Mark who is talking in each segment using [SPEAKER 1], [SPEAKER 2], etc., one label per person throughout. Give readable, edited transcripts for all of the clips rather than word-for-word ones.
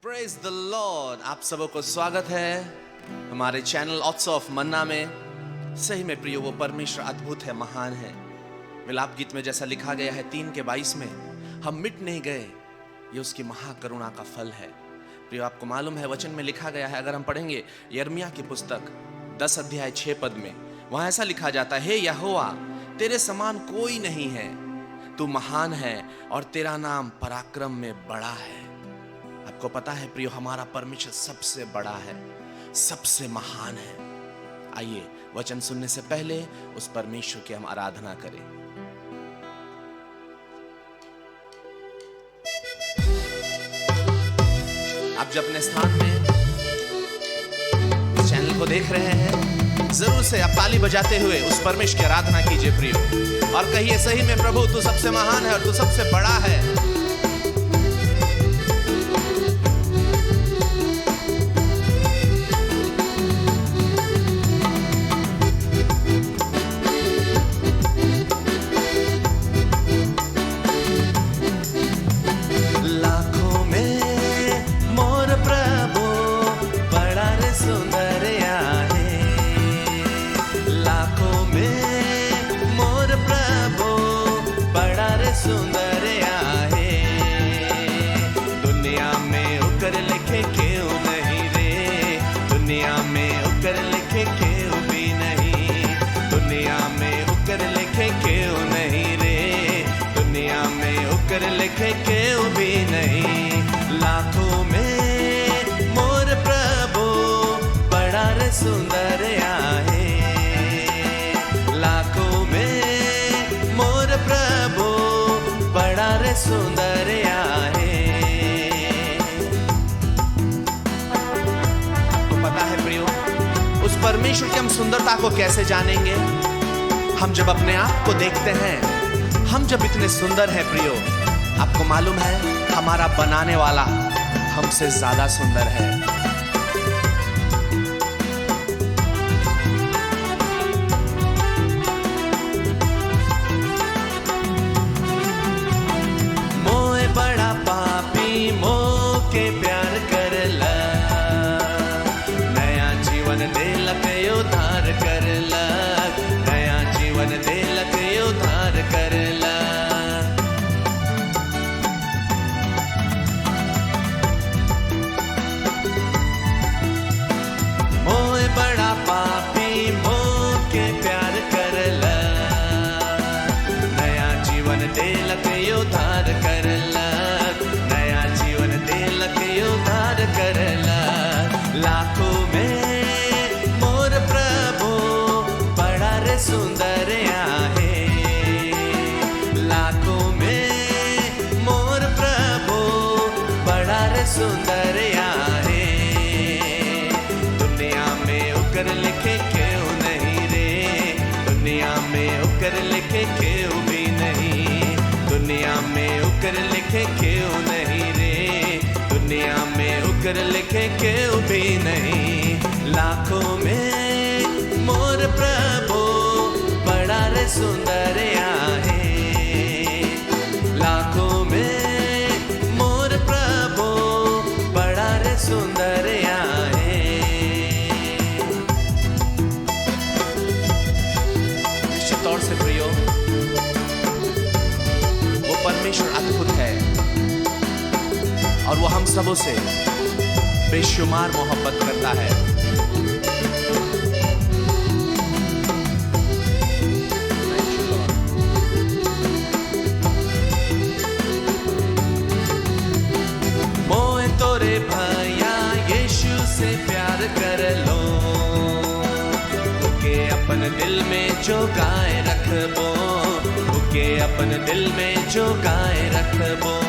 [SPEAKER 1] Praise the Lord. आप सबों को स्वागत है हमारे चैनल ऑट्स ऑफ मन्ना में। सही में प्रियो, वो परमेश्वर अद्भुत है, महान है। विलाप गीत में जैसा लिखा गया है 3:22 में, हम मिट नहीं गए, ये उसकी महाकरुणा का फल है। प्रियो, आपको मालूम है वचन में लिखा गया है, अगर हम पढ़ेंगे यिर्मयाह की पुस्तक 10 अध्याय 6 पद में, वहां ऐसा लिखा जाता है, हे यहोवा, तेरे समान कोई नहीं है, तू महान है और तेरा नाम पराक्रम में बड़ा है। आपको पता है प्रियो, हमारा परमेश्वर सबसे बड़ा है, सबसे महान है। आइए वचन सुनने से पहले उस परमेश्वर की हम आराधना करें। आप जब अपने स्थान में इस चैनल को देख रहे हैं, जरूर से आप ताली बजाते हुए उस परमेश्वर की आराधना कीजिए प्रियो, और कहिए, सही में प्रभु तू सबसे महान है और तू सबसे बड़ा है।
[SPEAKER 2] सुंदर आहे, दुनिया में उकर लिखे क्यों नहीं रे, दुनिया में उकर लिखे क्यों भी नहीं, दुनिया में उकर लिखे क्यों नहीं रे, दुनिया में उकर लिखे क्यों भी नहीं। लाखों में मोर प्रभु बड़ा रे सुंदर आहे, लाखों में मोर प्रभु बड़ा रे सुंदर आहे।
[SPEAKER 1] आपको पता है प्रियो, उस परमेश्वर की हम सुंदरता को कैसे जानेंगे? हम जब अपने आप को देखते हैं, हम जब इतने सुंदर हैं प्रियो, आपको मालूम है हमारा बनाने वाला हमसे ज्यादा सुंदर है।
[SPEAKER 2] के प्यार करला, नया जीवन देलक उद्धार करला, नया जीवन देलक उद्धार करला। मोए बड़ा पापी मोह के प्यार करला, नया जीवन देलक उद्धार करला, उद्धार करला। लाखों में मोर प्रभु बड़ा रे सुंदर आहे, लाखों में मोर प्रभु बड़ा रे सुंदर आहे। दुनिया में उकर लिखे क्यों नहीं रे, दुनिया में उकर लिखे क्यों भी नहीं, दुनिया में उकर लिखे क्यों नहीं रे, दुनिया में उकर लिखे क्यों भी नहीं। लाखों में मोर प्रभु बड़ा रे सुंदर आहे, लाखों में मोर प्रभु बड़ा रे सुंदर आहे।
[SPEAKER 1] निश्चित तौर से प्रियो, वो परमेश्वर अद्भुत है और वो हम सबों से बेशुमार मोहब्बत करता है।
[SPEAKER 2] मोए तोरे भैया यीशु से प्यार कर लो, ओके अपन दिल में जो गाए रखबो, ओके अपन दिल में जो गाए रखबो।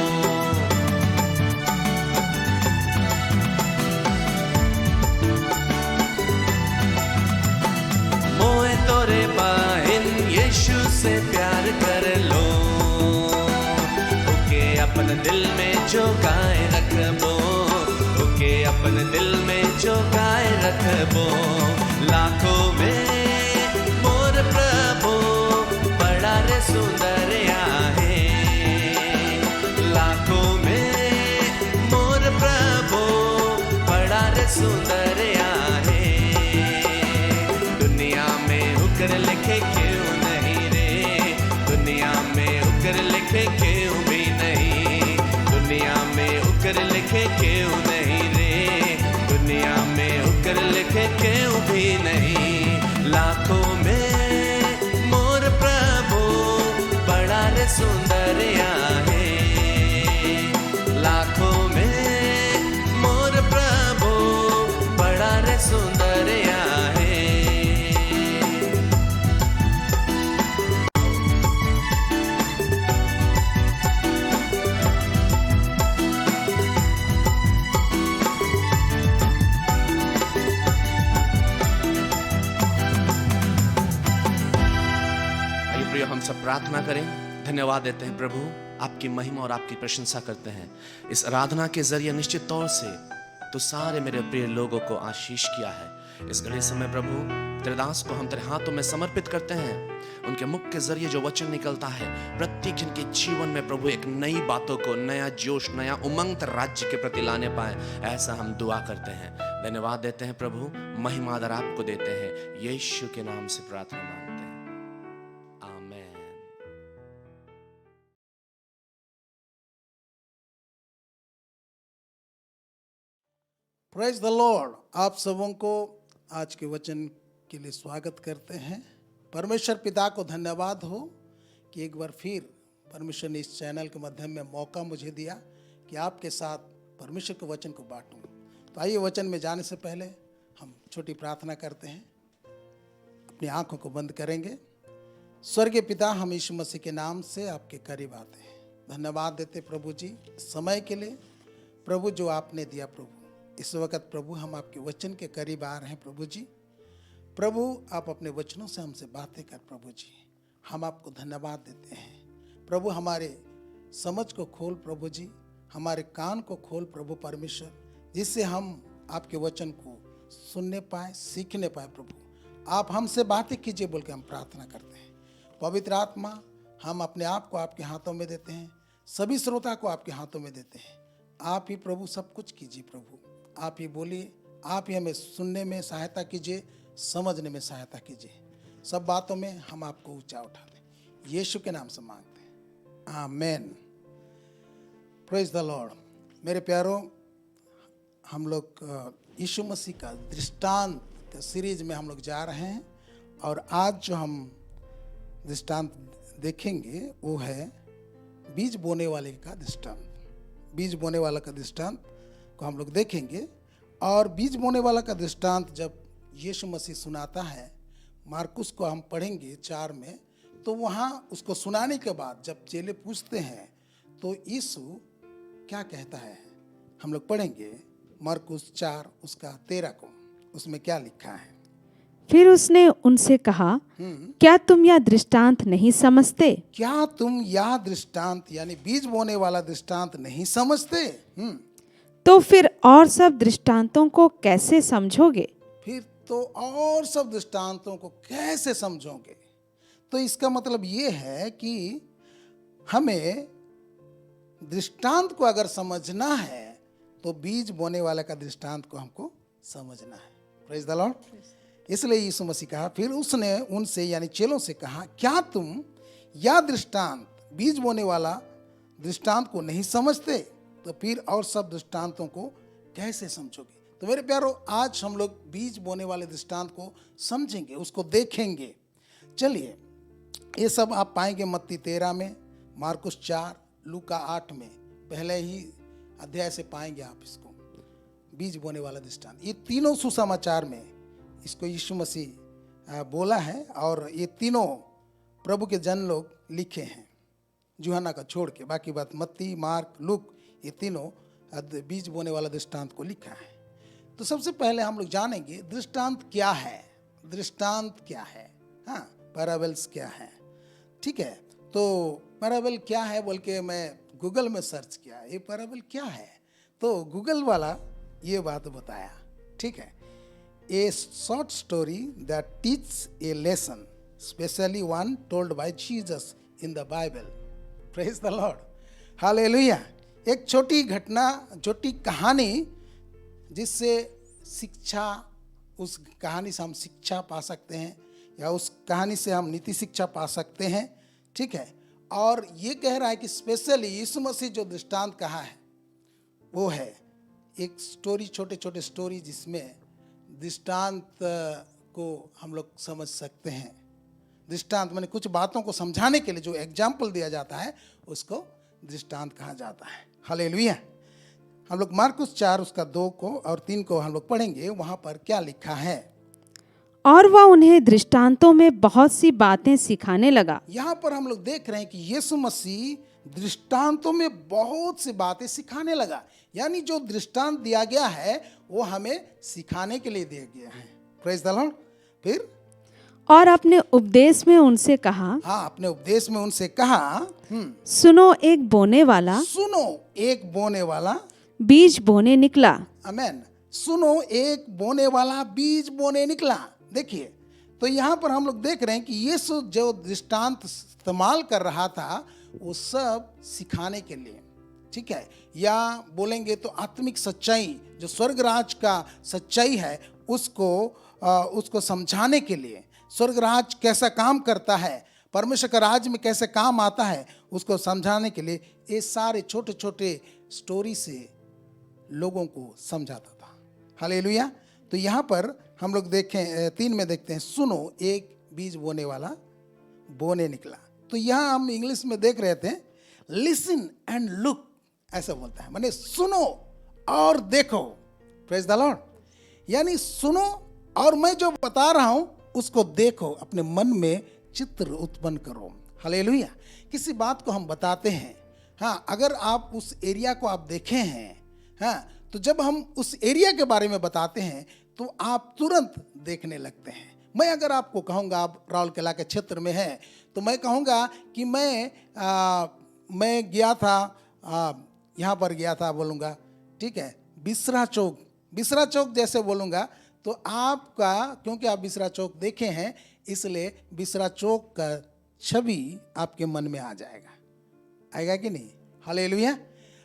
[SPEAKER 2] तोरे बहन यीशु से प्यार कर लो, ओके अपन दिल में जो गाए रखबो, ओके अपन दिल में जो गाए रखबो। लाखों में मोर प्रभु बड़ा रे सुंदर आहे, लाखों में मोर प्रभु रे सुंदरिया है। दुनिया में उकर लिखे क्यों नहीं रे, दुनिया में उकर लिखे क्यों भी नहीं, दुनिया में उकर लिखे क्यों नहीं रे, दुनिया में उकर लिखे क्यों भी नहीं। लाखों में मोर प्रभु बड़ा रे सुंदरिया है, लाखों में मोर प्रभु बड़ा रे सुंदरिया है।
[SPEAKER 1] आइए प्रिय, हम सब प्रार्थना करें। धन्यवाद देते हैं प्रभु, आपकी महिमा और आपकी प्रशंसा करते हैं। इस आराधना के जरिए निश्चित तौर से तो सारे मेरे प्रिय लोगों को आशीष किया है। इस घड़ी समय प्रभु तेरे दास को हम तेरे हाथों में समर्पित करते हैं। उनके मुख के जरिए जो वचन निकलता है प्रत्येक जन के जीवन में प्रभु एक नई बातों को, नया जोश, नया उमंग राज्य के प्रति लाने पाए, ऐसा हम दुआ करते हैं। धन्यवाद देते हैं प्रभु, महिमा आदर आपको देते हैं। यीशु के नाम से प्रार्थना मांगते हैं, आमीन।
[SPEAKER 3] Praise the Lord. आप सबों को आज के वचन के लिए स्वागत करते हैं। परमेश्वर पिता को धन्यवाद हो कि एक बार फिर परमेश्वर ने इस चैनल के माध्यम में मौका मुझे दिया कि आपके साथ परमेश्वर के वचन को बांटूं। तो आइए वचन में जाने से पहले हम छोटी प्रार्थना करते हैं। अपनी आंखों को बंद करेंगे। स्वर्गीय पिता, हम यीशु मसीह के नाम से आपके करीब आते हैं। धन्यवाद देते प्रभु जी समय के लिए, प्रभु जो आपने दिया। प्रभु इस वक्त प्रभु हम आपके वचन के करीब आ रहे हैं। प्रभु जी, प्रभु आप अपने वचनों से हमसे बातें कर। प्रभु जी हम आपको धन्यवाद देते हैं। प्रभु हमारे समझ को खोल प्रभु जी, हमारे कान को खोल प्रभु परमेश्वर, जिससे हम आपके वचन को सुनने पाए, सीखने पाए। प्रभु आप हमसे बातें कीजिए बोल के हम प्रार्थना करते हैं। पवित्र आत्मा, हम अपने आप को आपके हाथों में देते हैं, सभी श्रोता को आपके हाथों में देते हैं। आप ही प्रभु सब कुछ कीजिए। प्रभु आप ही बोलिए, आप ही हमें सुनने में सहायता कीजिए, समझने में सहायता कीजिए। सब बातों में हम आपको ऊंचा उठा दें, यीशु के नाम से मांगते हैं, आमेन। Praise the Lord. मेरे प्यारों, हम लोग यीशु मसीह का दृष्टांत के सीरीज में हम लोग जा रहे हैं, और आज जो हम दृष्टांत देखेंगे वो है बीज बोने वाले का दृष्टांत। बीज बोने वाला का दृष्टांत को हम लोग देखेंगे। और बीज बोने वाला का दृष्टांत जब यीशु मसीह सुनाता है, मार्कुस को हम पढ़ेंगे 4 में, तो वहाँ उसको सुनाने के बाद जब चेले पूछते हैं तो यीशु क्या कहता है, हम लोग पढ़ेंगे मार्कुस 4 उसका 13 को। उसमें क्या लिखा है?
[SPEAKER 4] फिर उसने उनसे कहा, क्या तुम यह दृष्टांत नहीं समझते?
[SPEAKER 3] क्या तुम यह दृष्टांत यानी बीज बोने वाला दृष्टांत नहीं समझते?
[SPEAKER 4] तो फिर और सब दृष्टांतों को कैसे समझोगे?
[SPEAKER 3] फिर तो और सब दृष्टांतों को कैसे समझोगे? तो इसका मतलब ये है कि हमें दृष्टांत को अगर समझना है तो बीज बोने वाले का दृष्टांत को हमको समझना है। Praise the Lord. इसलिए यीशु मसीह कहा, फिर उसने उनसे यानी चेलों से कहा, क्या तुम यह दृष्टांत बीज बोने वाला दृष्टांत को नहीं समझते? तो फिर और सब दृष्टांतों को कैसे समझोगे? तो मेरे प्यारों, आज हम लोग बीज बोने वाले दृष्टांत को समझेंगे, उसको देखेंगे। चलिए, ये सब आप पाएंगे मत्ती 13 में, मार्कुस 4, लूका 8 में, पहले ही अध्याय से पाएंगे आप इसको, बीज बोने वाला दृष्टांत। ये तीनों सुसमाचार में इसको यीशु मसीह बोला है, और ये तीनों प्रभु के जन लोग लिखे हैं, यूहन्ना का छोड़ के। बाकी बात मत्ती, मार्क, लूक, ये तीनों बीज बोने वाला दृष्टांत को लिखा है। तो सबसे पहले हम लोग जानेंगे दृष्टांत क्या है। दृष्टांत क्या है? हाँ, पैराबल्स क्या है? ठीक है, तो पैराबल क्या है बोल के मैं गूगल में सर्च किया, ये पैराबल क्या है, तो गूगल वाला ये बात बताया। ठीक है, ए short story that teach A lesson, specially one told by Jesus in the Bible. Praise the Lord, hallelujah. एक छोटी घटना, छोटी कहानी जिससे शिक्षा, उस कहानी से हम शिक्षा पा सकते हैं, या उस कहानी से हम नीति शिक्षा पा सकते हैं, ठीक है। और ये कह रहा है कि स्पेशली यीशु मसीह जो दृष्टांत कहा है वो है एक स्टोरी, छोटे छोटे स्टोरी जिसमें दृष्टांत को हम लोग समझ सकते हैं। दृष्टांत माने कुछ बातों को समझाने के लिए जो एग्जाम्पल दिया जाता है उसको दृष्टांत कहा जाता है। हालेलुया। हम लोग मार्कुस 4 उसका 2 को और 3 को हम लोग पढ़ेंगे। वहां पर क्या लिखा है?
[SPEAKER 4] और वह उन्हें दृष्टांतों में बहुत सी बातें सिखाने लगा।
[SPEAKER 3] यहाँ पर हम लोग देख रहे हैं कि यीशु मसीह दृष्टांतों में बहुत सी बातें सिखाने लगा। यानी जो दृष्टांत दिया गया है वो हमें सिखाने के लिए दिया गया है। Praise the Lord. फिर
[SPEAKER 4] और अपने उपदेश में उनसे कहा,
[SPEAKER 3] हाँ, अपने उपदेश में उनसे कहा,
[SPEAKER 4] सुनो, एक बोने वाला
[SPEAKER 3] सुनो, एक बोने वाला
[SPEAKER 4] बीज बोने निकला।
[SPEAKER 3] आमेन। सुनो, एक बोने वाला बीज बोने निकला। देखिए, तो यहाँ पर हम लोग देख रहे हैं कि यीशु जो दृष्टांत इस्तेमाल कर रहा था वो सब सिखाने के लिए, ठीक है, या बोलेंगे तो आत्मिक सच्चाई जो स्वर्ग राज का सच्चाई है उसको समझाने के लिए, स्वर्ग राज कैसा काम करता है, परमेश्वर का राज में कैसे काम आता है उसको समझाने के लिए ये सारे छोटे छोटे स्टोरी से लोगों को समझाता था। हालेलुया। तो यहाँ पर हम लोग देखें 3 में देखते हैं, सुनो, एक बीज बोने वाला बोने निकला। तो यहाँ हम इंग्लिश में देख रहे थे, लिसन एंड लुक, ऐसा बोलता है, माने सुनो और देखो। Praise the Lord. यानी सुनो और मैं जो बता रहा हूं उसको देखो, अपने मन में चित्र उत्पन्न करो। हालेलुया। किसी बात को हम बताते हैं, हाँ, अगर आप उस एरिया को आप देखे हैं, हाँ, तो जब हम उस एरिया के बारे में बताते हैं तो आप तुरंत देखने लगते हैं। मैं अगर आपको कहूँगा आप राउरकेला के क्षेत्र में हैं तो मैं कहूँगा कि मैं गया था, यहाँ पर गया था बोलूँगा, ठीक है, बिसरा चौक जैसे बोलूँगा तो आपका, क्योंकि आप बिसरा चौक देखे हैं इसलिए बिसरा चौक का छवि आपके मन में आ जाएगा। आएगा कि नहीं? हालेलुया।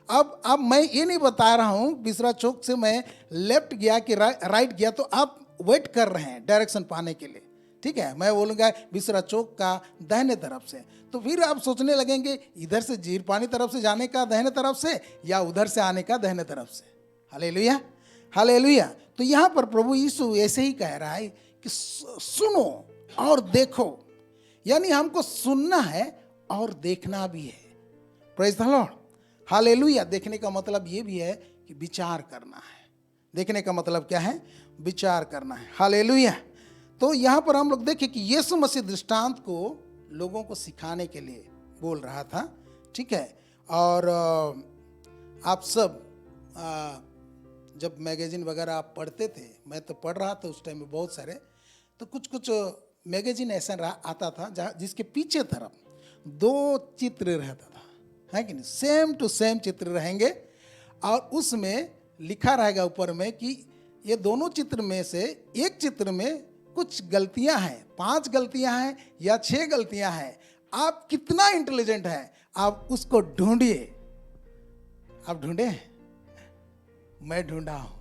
[SPEAKER 3] अब मैं ये नहीं बता रहा हूँ बिसरा चौक से मैं लेफ्ट गया कि राइट गया, तो आप वेट कर रहे हैं डायरेक्शन पाने के लिए, ठीक है। मैं बोलूँगा बिसरा चौक का दाहिने तरफ से, तो फिर आप सोचने लगेंगे इधर से जीरपानी तरफ से जाने का दाहिने तरफ से या उधर से आने का दाहिने तरफ से। Hallelujah, hallelujah. तो यहाँ पर प्रभु यीशु ऐसे ही कह रहा है कि सुनो और देखो, यानी हमको सुनना है और देखना भी है। Praise the Lord. हालेलुया। देखने का मतलब ये भी है कि विचार करना है। देखने का मतलब क्या है? विचार करना है। हालेलुया। तो यहाँ पर हम लोग देखें कि यीशु मसीह दृष्टांत को लोगों को सिखाने के लिए बोल रहा था, ठीक है। और आप सब जब मैगजीन वगैरह आप पढ़ते थे, मैं तो पढ़ रहा था उस टाइम में बहुत सारे, तो कुछ मैगजीन ऐसा आता था जहाँ जिसके पीछे तरफ 2 चित्र रहता था, है कि नहीं? सेम टू सेम चित्र रहेंगे और उसमें लिखा रहेगा ऊपर में कि ये दोनों चित्र में से एक चित्र में कुछ गलतियां हैं, 5 गलतियां हैं या 6 गलतियां हैं। आप कितना इंटेलिजेंट हैं, आप उसको ढूंढिए। आप ढूंढे? मैं ढूंढा हूं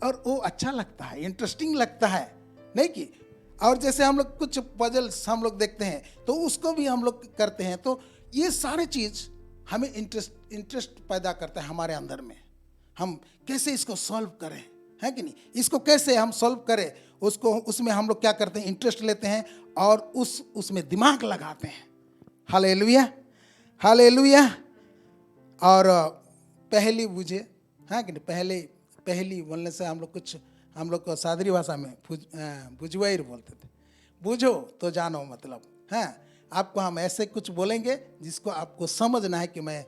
[SPEAKER 3] और वो अच्छा लगता है, इंटरेस्टिंग लगता है, नहीं कि? और जैसे हम लोग कुछ पजल्स हम लोग देखते हैं तो उसको भी हम लोग करते हैं, तो ये सारे चीज हमें इंटरेस्ट पैदा करता है हमारे अंदर में। हम कैसे इसको सॉल्व करें, है कि नहीं? इसको कैसे हम सॉल्व करें, उसको उसमें हम लोग क्या करते हैं, इंटरेस्ट लेते हैं और उसमें दिमाग लगाते हैं। Hallelujah, hallelujah. और पहली बुझे, है कि नहीं? पहली बोलने से हम लोग को सादरी भाषा में बुझवाइर बोलते थे। बुझो तो जानो, मतलब है आपको हम ऐसे कुछ बोलेंगे जिसको आपको समझना है कि मैं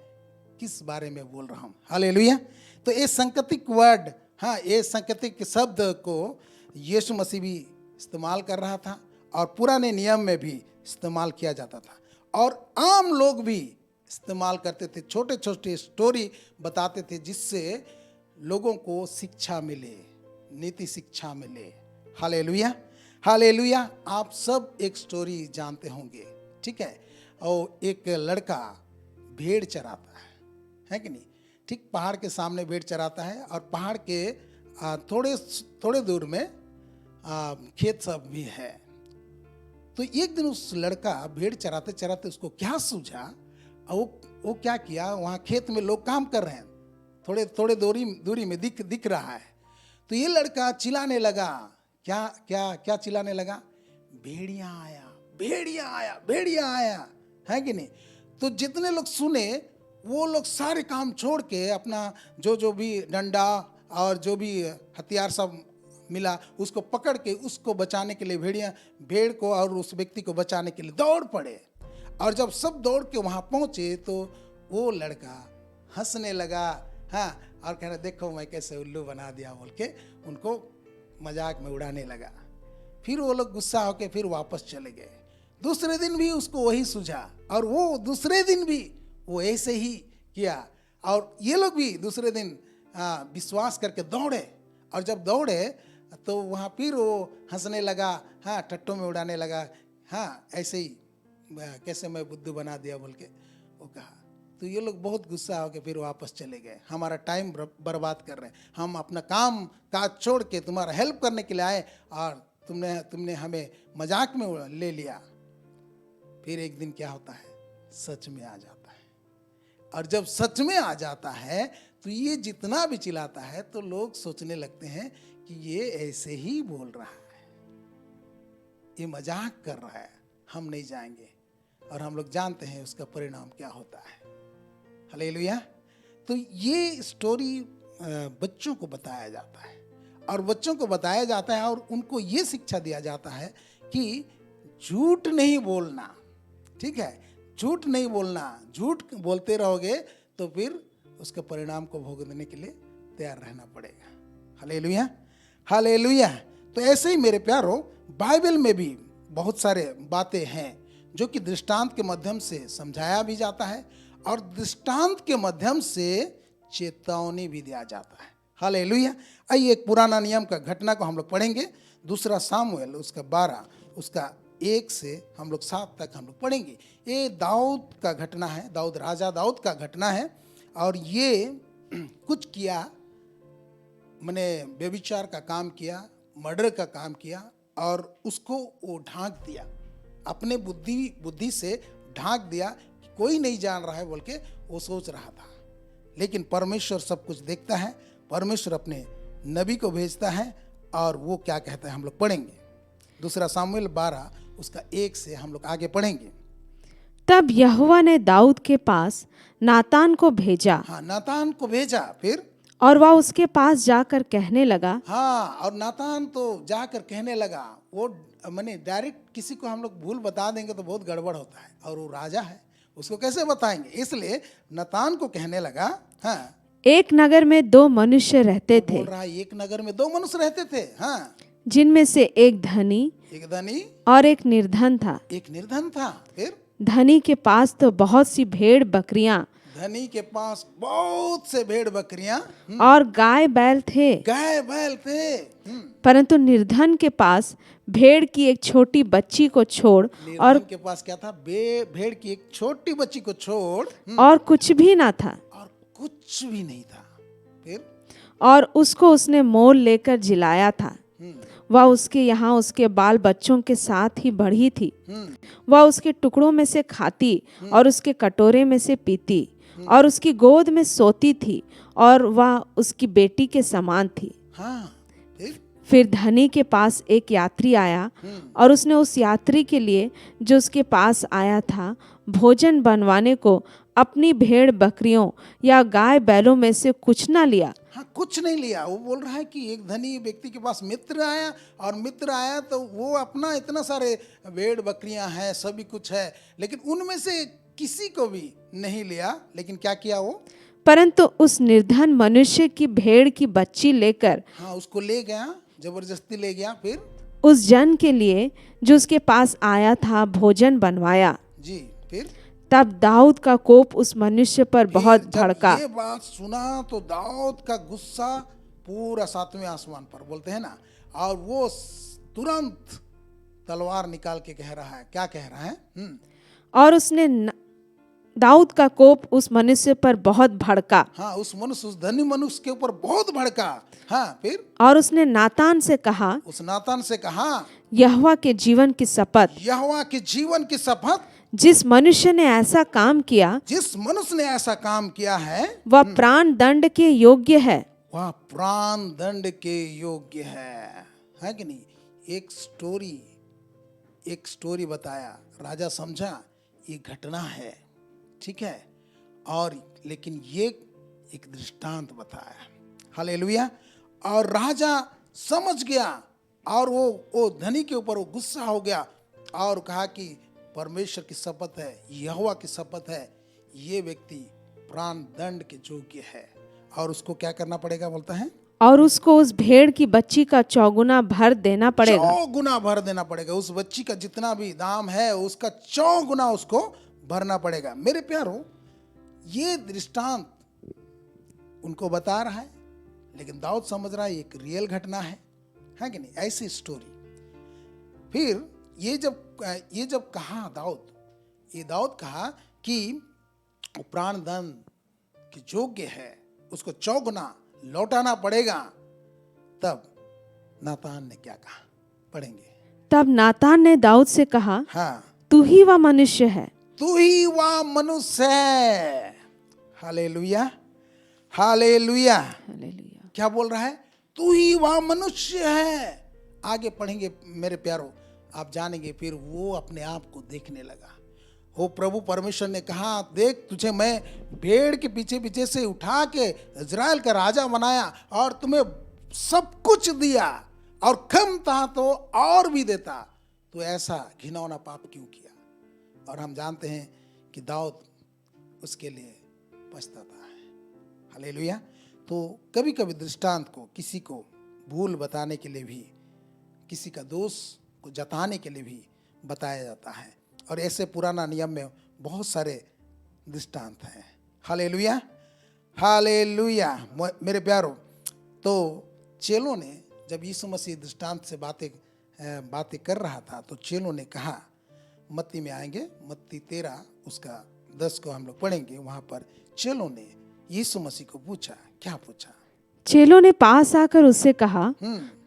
[SPEAKER 3] किस बारे में बोल रहा हूँ। हालेलुया। तो ये सांकेतिक वर्ड, हाँ, ये सांकेतिक शब्द को यीशु मसीह भी इस्तेमाल कर रहा था और पुराने नियम में भी इस्तेमाल किया जाता था और आम लोग भी इस्तेमाल करते थे। छोटे छोटे स्टोरी बताते थे जिससे लोगों को शिक्षा मिले, नीति शिक्षा मिले। Hallelujah, hallelujah. आप सब एक स्टोरी जानते होंगे, ठीक है। और एक लड़का भेड़ चराता है कि नहीं? ठीक पहाड़ के सामने भेड़ चराता है और पहाड़ के थोड़े थोड़े दूर में खेत सब भी है। तो एक दिन उस लड़का भेड़ चराते चराते उसको क्या सूझा, और वो क्या किया, वहाँ खेत में लोग काम कर रहे हैं, थोड़े थोड़े दूरी में दिख रहा है। तो ये लड़का चिल्लाने लगा, क्या क्या क्या चिल्लाने लगा, भेड़िया आया, भेड़िया आया, भेड़िया आया, है कि नहीं। तो जितने लोग सुने वो लोग सारे काम छोड़ के अपना जो भी डंडा और जो भी हथियार सब मिला उसको पकड़ के उसको बचाने के लिए, भेड़ को और उस व्यक्ति को बचाने के लिए दौड़ पड़े। और जब सब दौड़ के वहाँ पहुँचे तो वो लड़का हंसने लगा, हाँ, और कह रहा देखो मैं कैसे उल्लू बना दिया बोल के उनको मजाक में उड़ाने लगा। फिर वो लोग गुस्सा होके फिर वापस चले गए। दूसरे दिन भी उसको वही सूझा और वो दूसरे दिन भी वो ऐसे ही किया, और ये लोग भी दूसरे दिन विश्वास करके दौड़े। और जब दौड़े तो वहाँ फिर वो हंसने लगा, हाँ, टट्टों में उड़ाने लगा, हाँ, ऐसे ही कैसे मैं बुद्धू बना दिया बोल के वो कहा। तो ये लोग बहुत गुस्सा हो के फिर वापस चले गए, हमारा टाइम बर्बाद कर रहे हैं, हम अपना काम काज छोड़ के तुम्हारा हेल्प करने के लिए आए और तुमने हमें मजाक में ले लिया। फिर एक दिन क्या होता है, सच में आ जाता है। और जब सच में आ जाता है तो ये जितना भी चिल्लाता है तो लोग सोचने लगते हैं कि ये ऐसे ही बोल रहा है, ये मजाक कर रहा है, हम नहीं जाएंगे। और हम लोग जानते हैं उसका परिणाम क्या होता है। हालेलुया। तो ये स्टोरी बच्चों को बताया जाता है, और बच्चों को बताया जाता है और उनको ये शिक्षा दिया जाता है कि झूठ नहीं बोलना, ठीक है, झूठ नहीं बोलना। झूठ बोलते रहोगे तो फिर उसके परिणाम को भोगने के लिए तैयार रहना पड़ेगा। Hallelujah, hallelujah. तो ऐसे ही मेरे प्यारों, बाइबल में भी बहुत सारे बातें हैं जो कि दृष्टांत के माध्यम से समझाया भी जाता है और दृष्टांत के माध्यम से चेतावनी भी दिया जाता है। हालेलुया। आइए एक पुराना नियम का घटना को हम लोग पढ़ेंगे, 2 सामुएल उसका 12 उसका 1 से हम लोग 7 तक हम लोग पढ़ेंगे। ये दाऊद का घटना है, राजा दाऊद का घटना है। और ये कुछ किया, मैंने व्यभिचार का काम किया, मर्डर का काम किया, और उसको वो ढांक दिया, अपने बुद्धि से ढांक दिया, कोई नहीं जान रहा है बोल के वो सोच रहा था। लेकिन परमेश्वर सब कुछ देखता है, परमेश्वर अपने नबी को भेजता है और वो क्या कहता है हम लोग पढ़ेंगे। 2 सामुएल 12 उसका 1 से हम लोग आगे पढ़ेंगे।
[SPEAKER 4] तब यहोवा ने दाऊद के पास नातान को भेजा।
[SPEAKER 3] हाँ, नातान को भेजा। फिर
[SPEAKER 4] और वह उसके पास जाकर कहने लगा।
[SPEAKER 3] हाँ, और नातान तो जाकर कहने लगा, वो मैंने डायरेक्ट किसी को हम लोग भूल बता देंगे तो बहुत गड़बड़ होता है, और वो राजा है, उसको कैसे बताएंगे, इसलिए नातान को कहने लगा। हाँ,
[SPEAKER 4] एक नगर में 2 मनुष्य रहते थे।
[SPEAKER 3] बोल रहा है एक नगर में 2 मनुष्य रहते थे। हाँ,
[SPEAKER 4] जिनमें से एक धनी और एक निर्धन था।
[SPEAKER 3] एक निर्धन था। फिर
[SPEAKER 4] धनी के पास तो बहुत सी भेड़ बकरियां,
[SPEAKER 3] धनी के पास बहुत से भेड़ बकरियां
[SPEAKER 4] और गाय बैल थे। परंतु निर्धन के पास भेड़ की एक छोटी बच्ची को छोड़ और
[SPEAKER 3] के पास क्या था, भेड़ की एक छोटी बच्ची को छोड़
[SPEAKER 4] और कुछ भी ना था।
[SPEAKER 3] और कुछ भी नहीं था। फिर
[SPEAKER 4] और उसको उसने मोल लेकर जिलाया था। वह उसके यहाँ उसके बाल बच्चों के साथ ही बढ़ी थी। वह उसके टुकड़ों में से खाती और उसके कटोरे में से पीती और उसकी गोद में सोती थी और वह उसकी बेटी के समान थी।
[SPEAKER 3] हाँ,
[SPEAKER 4] फिर धनी के पास एक यात्री आया और उसने उस यात्री के लिए जो उसके पास आया था भोजन बनवाने को अपनी भेड़ बकरियों या गाय बैलों में से कुछ ना लिया।
[SPEAKER 3] हाँ, कुछ नहीं लिया। वो बोल रहा है कि एक धनी व्यक्ति के पास मित्र आया तो वो अपना इतना सारे भेड़ बकरियां हैं, सभी कुछ है, लेकिन उनमें से किसी को भी नहीं लिया। लेकिन क्या किया वो,
[SPEAKER 4] परंतु उस निर्धन मनुष्य की भेड़ की बच्ची लेकर,
[SPEAKER 3] हाँ, उसको ले गया, जबरदस्ती ले गया। फिर
[SPEAKER 4] उस जन के लिए जो उसके पास आया था भोजन बनवाया।
[SPEAKER 3] जी। फिर
[SPEAKER 4] तब दाऊद का कोप उस मनुष्य पर बहुत भड़का।
[SPEAKER 3] ये बात सुना तो दाऊद का गुस्सा पूरा 7वें आसमान पर, बोलते हैं ना, और वो तुरंत तलवार निकाल के कह रहा है। क्या कह रहा है?
[SPEAKER 4] दाऊद का कोप उस मनुष्य पर बहुत भड़का
[SPEAKER 3] हाँ, उस धनी मनुष्य के ऊपर बहुत भड़का। हाँ, फिर
[SPEAKER 4] और उसने नातान से कहा,
[SPEAKER 3] उस नातान से कहा,
[SPEAKER 4] यहोवा के जीवन की शपथ,
[SPEAKER 3] यहोवा के जीवन की शपथ,
[SPEAKER 4] जिस मनुष्य ने ऐसा काम किया
[SPEAKER 3] जिस मनुष्य ने ऐसा काम किया है
[SPEAKER 4] वह प्राण दंड के योग्य है।
[SPEAKER 3] वह प्राण दंड के योग्य है कि नहीं। एक स्टोरी बताया, राजा समझा ये घटना है, ठीक है, और लेकिन ये एक दृष्टांत बताया। हालेलुया। और राजा समझ गया और वो धनी के ऊपर वो गुस्सा हो गया और कहा कि परमेश्वर की शपथ है, यहोवा की शपथ है, ये व्यक्ति प्राण दंड के योग्य है और उसको क्या करना पड़ेगा बोलता है,
[SPEAKER 4] और उसको उस भेड़ की बच्ची का 4 गुना भर देना पड़ेगा।
[SPEAKER 3] 4 गुना भर देना पड़ेगा। उस बच्ची का जितना भी दाम है उसका 4 गुना उसको भरना पड़ेगा। मेरे प्यारो, ये दृष्टांत उनको बता रहा है, लेकिन दाऊद समझ रहा है एक रियल घटना है कि नहीं, ऐसी स्टोरी। फिर ये जब कहा दाऊद कहा कि वो प्राण दंड के योग्य है, उसको 4 गुना लौटाना पड़ेगा, तब नातान ने क्या कहा, पढ़ेंगे।
[SPEAKER 4] तब नातान ने दाऊद से कहा,
[SPEAKER 3] हाँ,
[SPEAKER 4] तू ही वह मनुष्य है।
[SPEAKER 3] तू ही वह मनुष्य है। Hallelujah, hallelujah.
[SPEAKER 4] हालेलुया।
[SPEAKER 3] क्या बोल रहा है, तू ही वह मनुष्य है। आगे पढ़ेंगे मेरे प्यारो, आप जानेंगे। फिर वो अपने आप को देखने लगा। वो प्रभु परमेश्वर ने कहा, देख तुझे मैं भेड़ के पीछे पीछे से उठा के इजराइल का राजा बनाया और तुम्हें सब कुछ दिया और कम था तो और भी देता, तो ऐसा घिनौना पाप क्यों किया। और हम जानते हैं कि दाऊद उसके लिए पछताता है। हालेलुया। तो कभी कभी दृष्टांत को किसी को भूल बताने के लिए भी, किसी का दोष को जताने के लिए भी बताया जाता है, और ऐसे पुराना नियम में बहुत सारे दृष्टांत हैं। Hallelujah, hallelujah. मेरे प्यारो, तो चेलों ने जब यीशु मसीह दृष्टांत से बातें कर रहा था, तो चेलों ने कहा, मत्ती में आएंगे, मत्ती 13 उसका 10 को हम लोग पढ़ेंगे। वहां पर चेलों ने यीशु मसीह को पूछा, क्या पूछा।
[SPEAKER 4] चेलों ने पास आकर उससे कहा,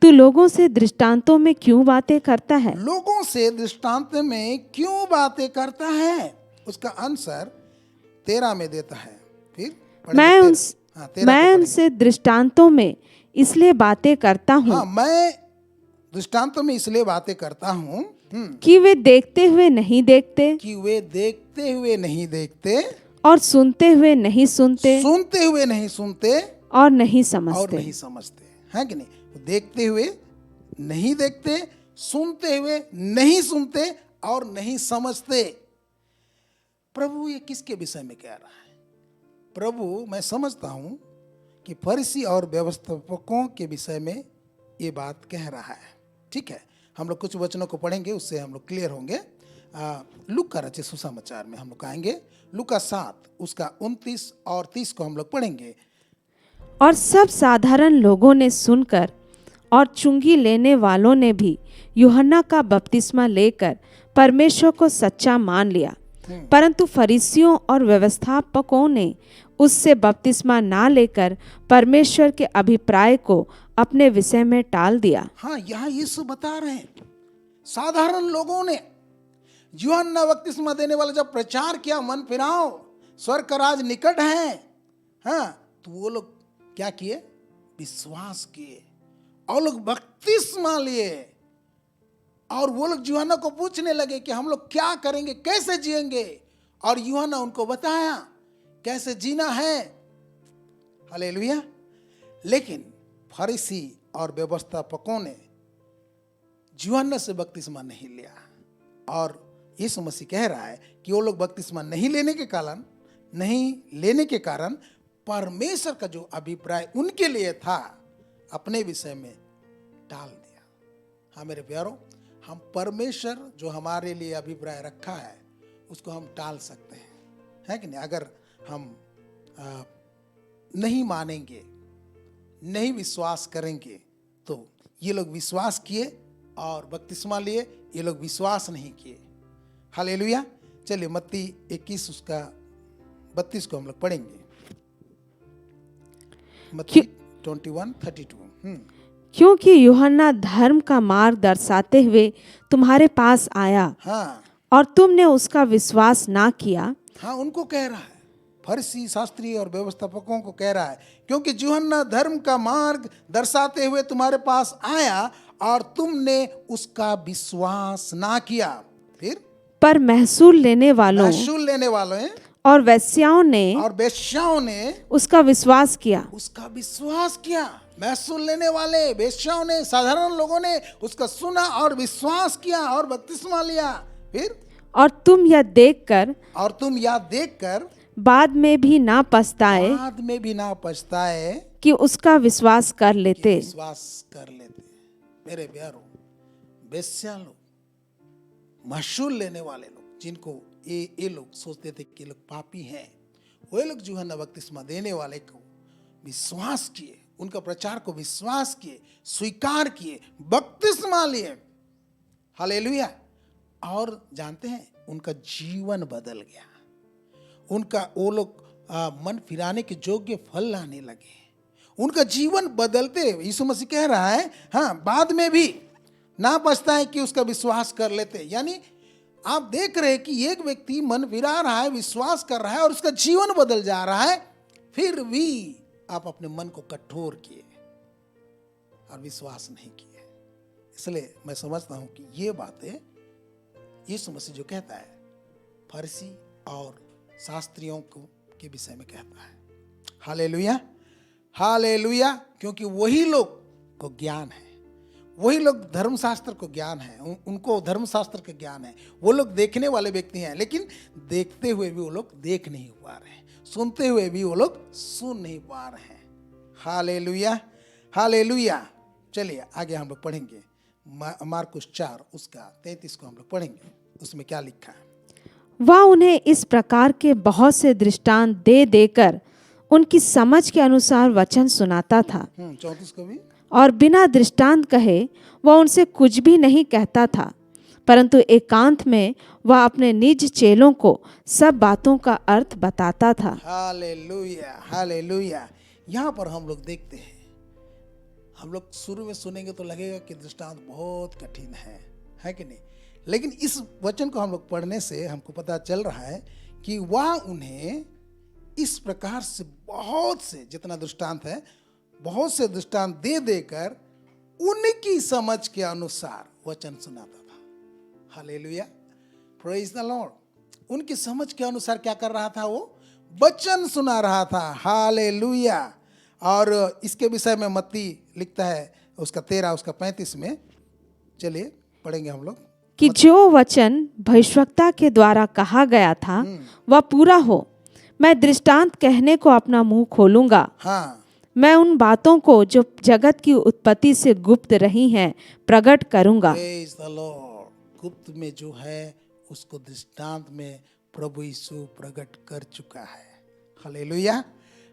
[SPEAKER 4] तू लोगों से दृष्टांतों में क्यों बातें करता है।
[SPEAKER 3] लोगों से दृष्टांत में क्यों बातें करता है। उसका आंसर 13 में देता है। फिर
[SPEAKER 4] मैं उनसे दृष्टांतों में इसलिए बातें करता हूँ।
[SPEAKER 3] हाँ, मैं दृष्टांतों में इसलिए बातें करता हूँ
[SPEAKER 4] कि वे देखते हुए नहीं देखते,
[SPEAKER 3] कि वे देखते हुए नहीं देखते,
[SPEAKER 4] और सुनते हुए नहीं सुनते,
[SPEAKER 3] सुनते हुए नहीं सुनते,
[SPEAKER 4] और नहीं समझते।
[SPEAKER 3] है कि नहीं। देखते हुए नहीं देखते, सुनते हुए नहीं सुनते और नहीं समझते। प्रभु ये किसके विषय में कह रहा है। प्रभु, मैं समझता हूं कि फरीसी और व्यवस्थापकों के विषय में ये बात कह रहा है। ठीक है, हम लोग कुछ वचनों को पढ़ेंगे, उससे हम लोग क्लियर होंगे। लूका रचित सुसमाचार में हम लोग आएंगे, लूका 7 उसका 29 और 30 को हम लोग पढ़ेंगे।
[SPEAKER 4] और सब साधारण लोगों ने सुनकर और चुंगी लेने वालों ने भी यूहन्ना का बपतिस्मा लेकर परमेश्वर को सच्चा मान लिया, परंतु फरीसियों और व्यवस्थापकों ने उससे बपतिस्मा ना लेकर परमेश्वर के अभिप्राय को अपने विषय में टाल दिया।
[SPEAKER 3] हाँ, यहाँ यीशु बता रहे हैं, साधारण लोगों ने यूहन्ना बपतिस्मा देने वाला जब प्रचार किया, मन फिराओ, स्वर्ग का राज निकट है, हाँ, तो वो लोग क्या किए, विश्वास किए और लोग बपतिस्मा लिए। और वो लोग यूहन्ना को पूछने लगे कि हम लोग क्या करेंगे, कैसे जिएंगे, और यूहन्ना उनको बताया कैसे जीना है। हालेलुया। लेकिन फरीसी और व्यवस्थापकों ने यूहन्ना से बपतिस्मा नहीं लिया, और यीशु मसीह कह रहा है कि वो लोग बपतिस्मा नहीं लेने के कारण परमेश्वर का जो अभिप्राय उनके लिए था अपने विषय में टाल दिया। हाँ मेरे प्यारों, हम परमेश्वर जो हमारे लिए अभिप्राय रखा है उसको हम टाल सकते हैं, है कि नहीं। अगर हम नहीं मानेंगे, नहीं विश्वास करेंगे, तो ये लोग विश्वास किए और बपतिस्मा लिए, ये लोग विश्वास नहीं किए। हालेलुया। चलिए मत्ती 21 उसका 32 को हम लोग पढ़ेंगे। मत्ती 21:32।
[SPEAKER 4] क्योंकि यूहन्ना धर्म का मार्ग दर्शाते हुए तुम्हारे पास आया
[SPEAKER 3] हाँ
[SPEAKER 4] और तुमने उसका विश्वास ना किया।
[SPEAKER 3] हाँ, उनको कह रहा है, फरीसी शास्त्री और व्यवस्थापकों को कह रहा है, क्योंकि यूहन्ना धर्म का मार्ग दर्शाते हुए तुम्हारे पास आया और तुमने उसका विश्वास ना किया। फिर
[SPEAKER 4] पर महसूल लेने वालों
[SPEAKER 3] महसूल लेने वालों ने
[SPEAKER 4] और वेश्याओं ने
[SPEAKER 3] और वेश्याओं ने
[SPEAKER 4] उसका विश्वास किया।
[SPEAKER 3] उसका विश्वास किया। महसूल लेने वाले, वेश्याओं ने, साधारण लोगों ने उसका सुना और विश्वास किया और बपतिस्मा लिया। फिर
[SPEAKER 4] और तुम यह
[SPEAKER 3] देखकर
[SPEAKER 4] बाद में भी ना पछताए
[SPEAKER 3] बाद में भी ना पछताए
[SPEAKER 4] कि उसका विश्वास कर लेते।
[SPEAKER 3] विश्वास कर लेते। मेरे प्यारो, वेश्या लोग, महसूल लेने वाले लोग, जिनको ये लोग सोचते थे कि लोग पापी हैं, वे लोग यूहन्ना बपतिस्मा देने वाले को विश्वास किए, उनका प्रचार को विश्वास किए, स्वीकार किए, बपतिस्मा लिए। हालेलुया। और जानते हैं, उनका जीवन बदल गया। उनका वो लोग मन फिराने के योग्य फल लाने लगे। उनका जीवन बदलते, यीशु मसीह कह रहा है, हाँ, बाद में भी ना पछताए कि उसका विश्वास कर लेते। यानी आप देख रहे हैं कि एक व्यक्ति मन फिरा रहा है, विश्वास कर रहा है और उसका जीवन बदल जा रहा है, फिर भी आप अपने मन को कठोर किए और विश्वास नहीं किए। इसलिए मैं समझता हूं कि ये बातें यीशु मसीह जो कहता है, फरीसी और शास्त्रियों को के विषय में कहता है। Hallelujah, hallelujah. क्योंकि वही लोग को ज्ञान है, वही लोग धर्मशास्त्र को ज्ञान है, उनको धर्मशास्त्र का ज्ञान है। वो लोग देखने वाले व्यक्ति हैं, लेकिन देखते हुए भी वो लोग देख नहीं पा रहे हैं, सुनते हुए भी वो लोग सुन नहीं पा रहे हैं। Hallelujah, hallelujah. चलिए आगे हम लोग पढ़ेंगे मार्कुस 4 उसका 33 को हम लोग पढ़ेंगे। उसमें क्या लिखा है?
[SPEAKER 4] वह उन्हें इस प्रकार के बहुत से दृष्टांत दे देकर उनकी समझ के अनुसार वचन सुनाता था।
[SPEAKER 3] 34 को भी।
[SPEAKER 4] और बिना दृष्टांत कहे वह उनसे कुछ भी नहीं कहता था, परंतु एकांत में वह अपने निज चेलों को सब बातों का अर्थ बताता था।
[SPEAKER 3] Hallelujah, hallelujah. यहाँ पर हम लोग देखते हैं, हम लोग शुरू में सुनेंगे तो लगेगा कि दृष्टांत बहुत कठिन है कि नहीं? लेकिन इस वचन को हम लोग पढ़ने से हमको पता चल रहा है कि वह उन्हें इस प्रकार से बहुत से, जितना दृष्टांत है, बहुत से दृष्टांत दे देकर उनकी समझ के अनुसार वचन सुनाता था। Hallelujah, praise the Lord. उनकी समझ के अनुसार क्या कर रहा था? वो वचन सुना रहा था। हालेलुया। और इसके विषय में मत्ती लिखता है उसका 13 उसका 35 में। चलिए पढ़ेंगे हम लोग
[SPEAKER 4] कि जो वचन भविष्यवक्ता के द्वारा कहा गया था वह पूरा हो। मैं दृष्टांत कहने को अपना मुंह खोलूंगा।
[SPEAKER 3] हाँ,
[SPEAKER 4] मैं उन बातों को जो जगत की उत्पत्ति से गुप्त रही हैं प्रकट करूंगा।
[SPEAKER 3] Praise the Lord. गुप्त में जो है उसको दृष्टांत में प्रभु यीशु प्रकट कर चुका है। Hallelujah,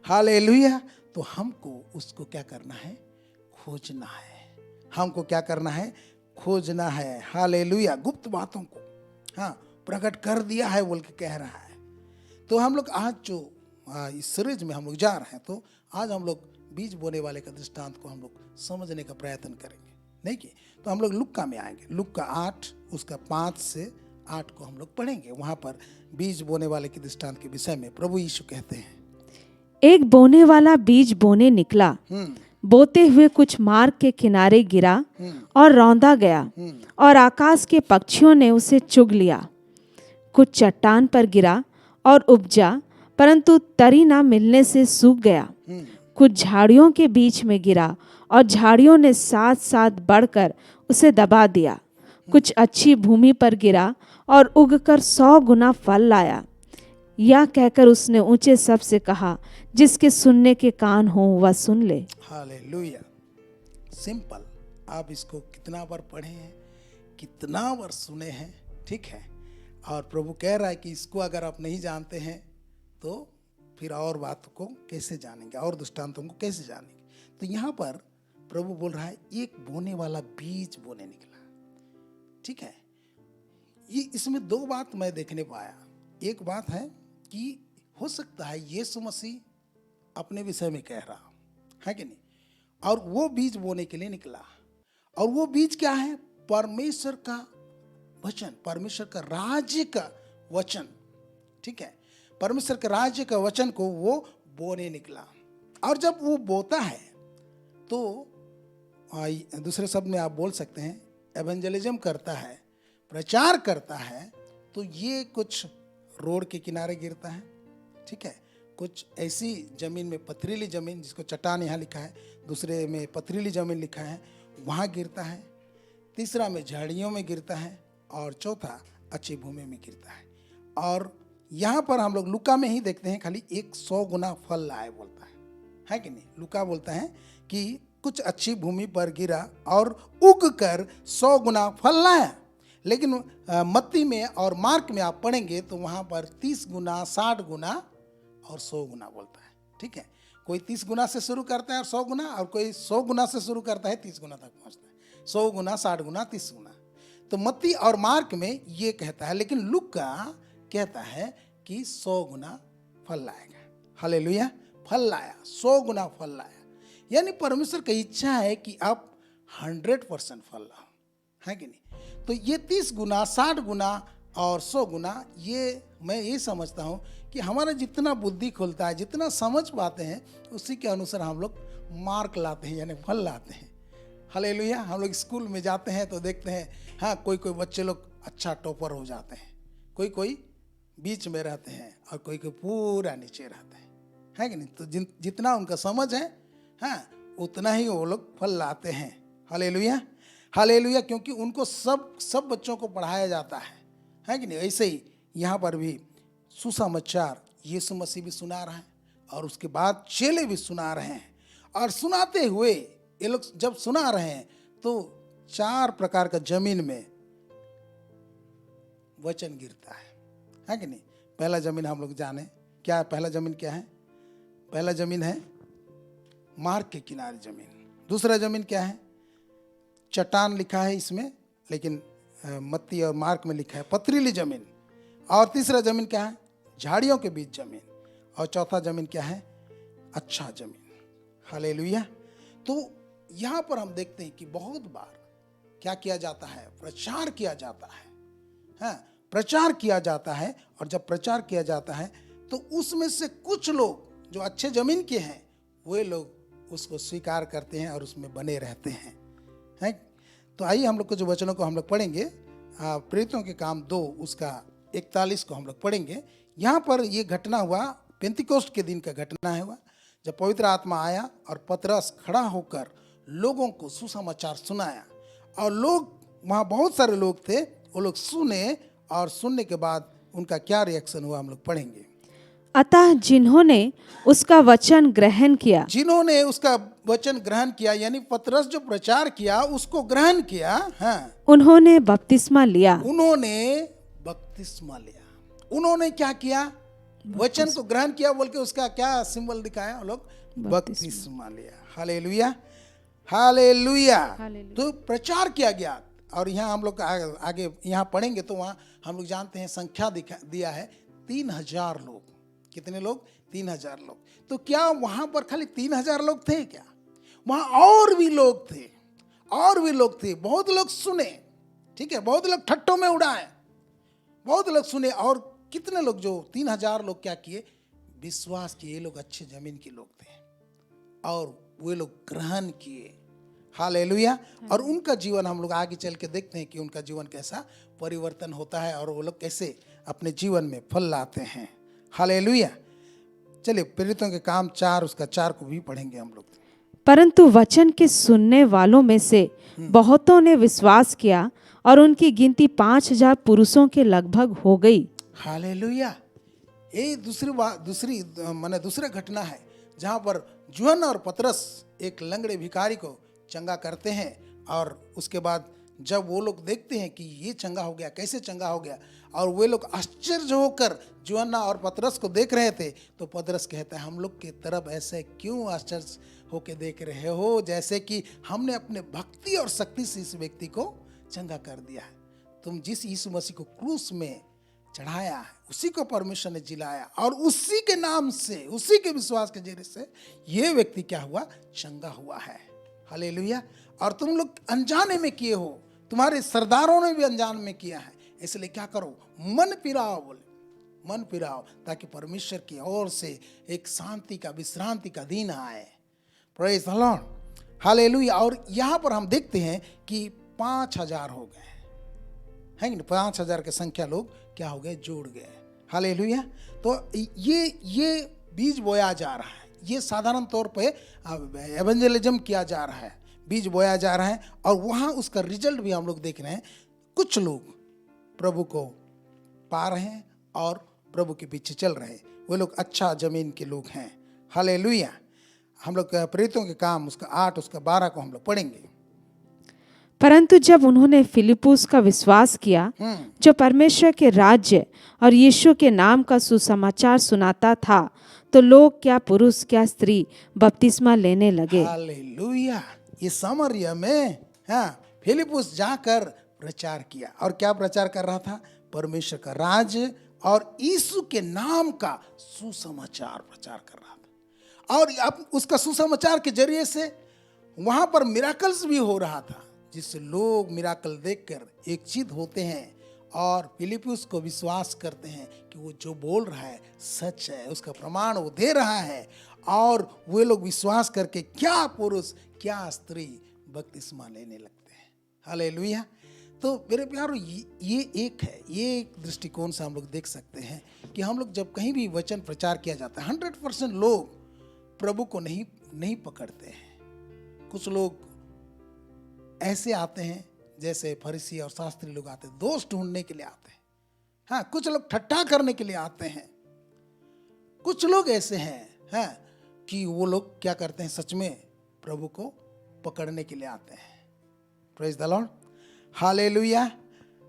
[SPEAKER 3] hallelujah. तो हमको उसको क्या करना है? खोजना है। हमको क्या करना है? खोजना है। हालेलुया। गुप्त बातों को हाँ प्रकट कर दिया है बोल के कह रहा है। तो हम लोग आज जो इस सीरीज में हम लोग जा रहे हैं, तो आज हम लोग बीज बोने वाले का दृष्टांत को हम लोग समझने का प्रयत्न करेंगे। नहीं कि तो हम लोग लुक्का में आएंगे। लुक्का 8 उसका 5 से 8 को हम लोग पढ़ेंगे। वहाँ पर बीज बोने वाले के दृष्टांत के विषय में प्रभु यीशु कहते हैं,
[SPEAKER 4] एक बोने वाला बीज बोने निकला, बोते हुए कुछ मार्ग के किनारे गिरा और रौंदा गया और आकाश के पक्षियों ने उसे चुग लिया। कुछ चट्टान पर गिरा और उपजा, परंतु तरी ना मिलने से सूख गया। कुछ झाड़ियों के बीच में गिरा और झाड़ियों ने साथ साथ बढ़कर उसे दबा दिया। कुछ अच्छी भूमि पर गिरा और उगकर 100 गुना फल लाया। यह कहकर उसने ऊंचे शब्द से कहा, जिसके सुनने के कान हो वह सुन ले।
[SPEAKER 3] हालेलुया। सिंपल। आप इसको कितना बार पढ़े हैं, कितना बार सुने हैं, ठीक है। और प्रभु कह रहा है कि इसको अगर आप नहीं जानते हैं तो फिर और बात को कैसे जानेंगे, और दृष्टांतों को कैसे जानेंगे। तो यहाँ पर प्रभु बोल रहा है, एक बोने वाला बीज बोने निकला। ठीक है, ये इसमें 2 बात मैं देखने पाया। एक बात है कि हो सकता है यीशु मसीह अपने विषय में कह रहा है कि नहीं, और वो बीज बोने के लिए निकला। और वो बीज क्या है? परमेश्वर का वचन, परमेश्वर का राज्य का वचन। ठीक है, परमेश्वर के राज्य का वचन को वो बोने निकला। और जब वो बोता है तो दूसरे शब्द में आप बोल सकते हैं एवेंजलिज्म करता है, प्रचार करता है, तो ये कुछ रोड के किनारे गिरता है। ठीक है, कुछ ऐसी जमीन में, पथरीली जमीन, जिसको चट्टान यहाँ लिखा है, दूसरे में पथरीली जमीन लिखा है, वहाँ गिरता है। तीसरा में झाड़ियों में गिरता है, और चौथा अच्छी भूमि में गिरता है। और यहाँ पर हम लोग लुका में ही देखते हैं खाली 100 गुना फल लाए बोलता है कि नहीं। लुका बोलता है कि कुछ अच्छी भूमि पर गिरा और उग कर 100 गुना फल लाया। लेकिन मत्ती में और मार्क में आप पढ़ेंगे तो वहाँ पर 30 गुना, 60 गुना और 100 गुना बोलता है। ठीक है, कोई 30 गुना से शुरू करता है और 100 गुना, और कोई 100 गुना से शुरू करता है 30 गुना तक पहुँचता है। 100 गुना, 60 गुना, 30 गुना। तो मत्ती और मार्क में ये कहता है, लेकिन लुका कहता है कि 100 गुना फल लाएगा। हालेलुया, फल लाया, 100 गुना फल लाया। यानी परमेश्वर की इच्छा है कि आप 100% फल लाओ, है कि नहीं। तो ये 30 गुना, 60 गुना और 100 गुना, ये मैं ये समझता हूँ कि हमारा जितना बुद्धि खुलता है, जितना समझ पाते हैं, उसी के अनुसार हम लोग मार्क लाते हैं, यानी फल लाते हैं। हालेलुया। हम लोग स्कूल में जाते हैं तो देखते हैं, हाँ, कोई कोई बच्चे लोग अच्छा टॉपर हो जाते हैं, कोई कोई बीच में रहते हैं, और कोई कोई पूरा नीचे रहते हैं, है कि नहीं। तो जितना उनका समझ है, हाँ, उतना ही वो लोग फल लाते हैं। Hallelujah, hallelujah. क्योंकि उनको सब बच्चों को पढ़ाया जाता है कि नहीं। ऐसे ही यहाँ पर भी सुसमाचार यीशु मसीह भी सुना रहा है, और उसके बाद चेले भी सुना रहे हैं। और सुनाते हुए ये लोग जब सुना रहे हैं तो 4 प्रकार का जमीन में वचन गिरता है कि नहीं। पहला जमीन हम लोग जाने क्या है। पहला जमीन क्या है? पहला जमीन है मार्ग के किनारे जमीन। दूसरा जमीन क्या है? चट्टान लिखा है इसमें, लेकिन मत्ती और मार्क में लिखा है पथरीली जमीन। और तीसरा जमीन क्या है? झाड़ियों के बीच जमीन। और चौथा जमीन क्या है? अच्छा जमीन। हालेलुया। तो यहाँ पर हम देखते हैं कि बहुत बार क्या किया जाता है? प्रचार किया जाता है। हाँ, प्रचार किया जाता है। और जब प्रचार किया जाता है तो उसमें से कुछ लोग जो अच्छे जमीन के हैं, वे लोग उसको स्वीकार करते हैं और उसमें बने रहते हैं। तो आइए हम लोग को जो वचनों को हम लोग पढ़ेंगे, प्रेरितों के काम 2 उसका 41 को हम लोग पढ़ेंगे। यहाँ पर ये घटना हुआ, पेंतिकोस्ट के दिन का घटना है हुआ, जब पवित्र आत्मा आया और पतरस खड़ा होकर लोगों को सुसमाचार सुनाया। और लोग, वहाँ बहुत सारे लोग थे, वो लोग सुने, और सुनने के बाद उनका क्या रिएक्शन हुआ हम लोग पढ़ेंगे।
[SPEAKER 4] अतः जिन्होंने उसका वचन ग्रहण किया,
[SPEAKER 3] जिन्होंने उसका वचन ग्रहण किया, यानी पतरस जो प्रचार किया उसको ग्रहण किया, हाँ,
[SPEAKER 4] उन्होंने बपतिस्मा लिया।
[SPEAKER 3] उन्होंने बपतिस्मा लिया। उन्होंने क्या किया? वचन को ग्रहण किया बोल के उसका क्या सिंबल दिखाया वो लोग? बपतिस्मा लिया। Hallelujah, hallelujah. तो प्रचार किया गया। और यहाँ हम लोग आगे यहाँ पढ़ेंगे तो वहाँ हम लोग जानते हैं संख्या दिया है 3000 लोग। कितने लोग? 3000 लोग। तो क्या वहाँ पर खाली 3000 लोग थे क्या? वहाँ और भी लोग थे, और भी लोग थे। बहुत लोग सुने, ठीक है, बहुत लोग ठट्टों में उड़ाए, बहुत लोग सुने। और कितने लोग? जो 3000 लोग क्या किए? विश्वास किए। ये लोग अच्छे जमीन के लोग थे और वे लोग ग्रहण किए। हालेलुया। और उनका जीवन हम लोग आगे चल के देखते हैं कि उनका जीवन कैसा परिवर्तन होता है और वो लोग कैसे अपने जीवन में फल लाते हैं। हालेलुया। चलिए प्रेरितों के काम 4 उसका 4 को भी पढ़ेंगे हम लोग।
[SPEAKER 4] परंतु वचन के सुनने वालों में से बहुतों ने विश्वास किया, और उनकी गिनती 5000 पुरुषों के लगभग हो गई।
[SPEAKER 3] हालेलुया। ये दूसरा घटना है जहाँ पर यूहन्ना और पतरस एक लंगड़े भिखारी को चंगा करते हैं। और उसके बाद जब वो लोग देखते हैं कि ये चंगा हो गया, कैसे चंगा हो गया, और वे लोग आश्चर्य होकर यूहन्ना और पतरस को देख रहे थे, तो पतरस कहता है, हम लोग की तरफ ऐसे क्यों आश्चर्य होकर देख रहे हो, जैसे कि हमने अपने भक्ति और शक्ति से इस व्यक्ति को चंगा कर दिया है। तुम जिस यीशु मसीह को क्रूस में चढ़ाया है, उसी को परमेश्वर ने जिलाया, और उसी के नाम से, उसी के विश्वास के जरिए से ये व्यक्ति क्या हुआ, चंगा हुआ है। हालेलुया। और तुम लोग अनजाने में किए हो, तुम्हारे सरदारों ने भी अनजान में किया है, इसलिए क्या करो, मन फिराओ, बोले मन फिराओ, ताकि परमेश्वर की ओर से एक शांति का, विश्रांति का दिन आए। Praise the Lord, hallelujah. और यहाँ पर हम देखते हैं कि 5000 हो गए हैं कि नहीं, 5000 की संख्या लोग क्या हो गए, जुड़ गए। हालेलुया। तो ये बीज बोया जा रहा है, ये साधारण तौर पे एवेंजलिज्म किया जा रहा है, बीज बोया जा रहा है, और वहाँ उसका रिजल्ट भी हम लोग देख रहे हैं। कुछ लोग प्रभु को पा रहे हैं और प्रभु के पीछे चल रहे हैं, वो लोग अच्छा जमीन के लोग हैं। हालेलुया। हम लोग प्रेरितों के काम उसका 8 उसका 12 को हम लोग पढ़ेंगे।
[SPEAKER 4] परंतु जब उन्होंने फिलिप्पुस का विश्वास किया, जो परमेश्वर के राज्य और यीशु के नाम का सुसमाचार सुनाता था, तो लोग क्या पुरुष क्या स्त्री बपतिस्मा लेने लगे।
[SPEAKER 3] हालेलुया। ये सामरिया में फिलिप्पुस जाकर प्रचार किया, और क्या प्रचार कर रहा था, परमेश्वर का राज्य और यीशु के नाम का सुसमाचार प्रचार कर रहा था। और अब उसका सुसमाचार के जरिए से वहां पर मिराकल्स भी हो रहा था, जिससे लोग मिराकल देखकर एक चित होते हैं और फिलिप्पुस को विश्वास करते हैं कि वो जो बोल रहा है सच है, उसका प्रमाण वो दे रहा है, और वे लोग विश्वास करके क्या पुरुष क्या स्त्री बपतिस्मा लेने लगते हैं। हालेलुया। तो मेरे प्यारों, ये एक है, ये एक दृष्टिकोण से हम लोग देख सकते हैं कि हम लोग जब कहीं भी वचन प्रचार किया जाता है, 100% लोग प्रभु को नहीं पकड़ते हैं। कुछ लोग ऐसे आते हैं जैसे फरीसी और शास्त्री लोग आते हैं, दोष ढूंढने के लिए आते हैं। हाँ, कुछ लोग ठट्ठा करने के लिए आते हैं। कुछ लोग ऐसे हैं कि वो लोग क्या करते हैं, सच में प्रभु को पकड़ने के लिए आते हैं। Praise the Lord, hallelujah,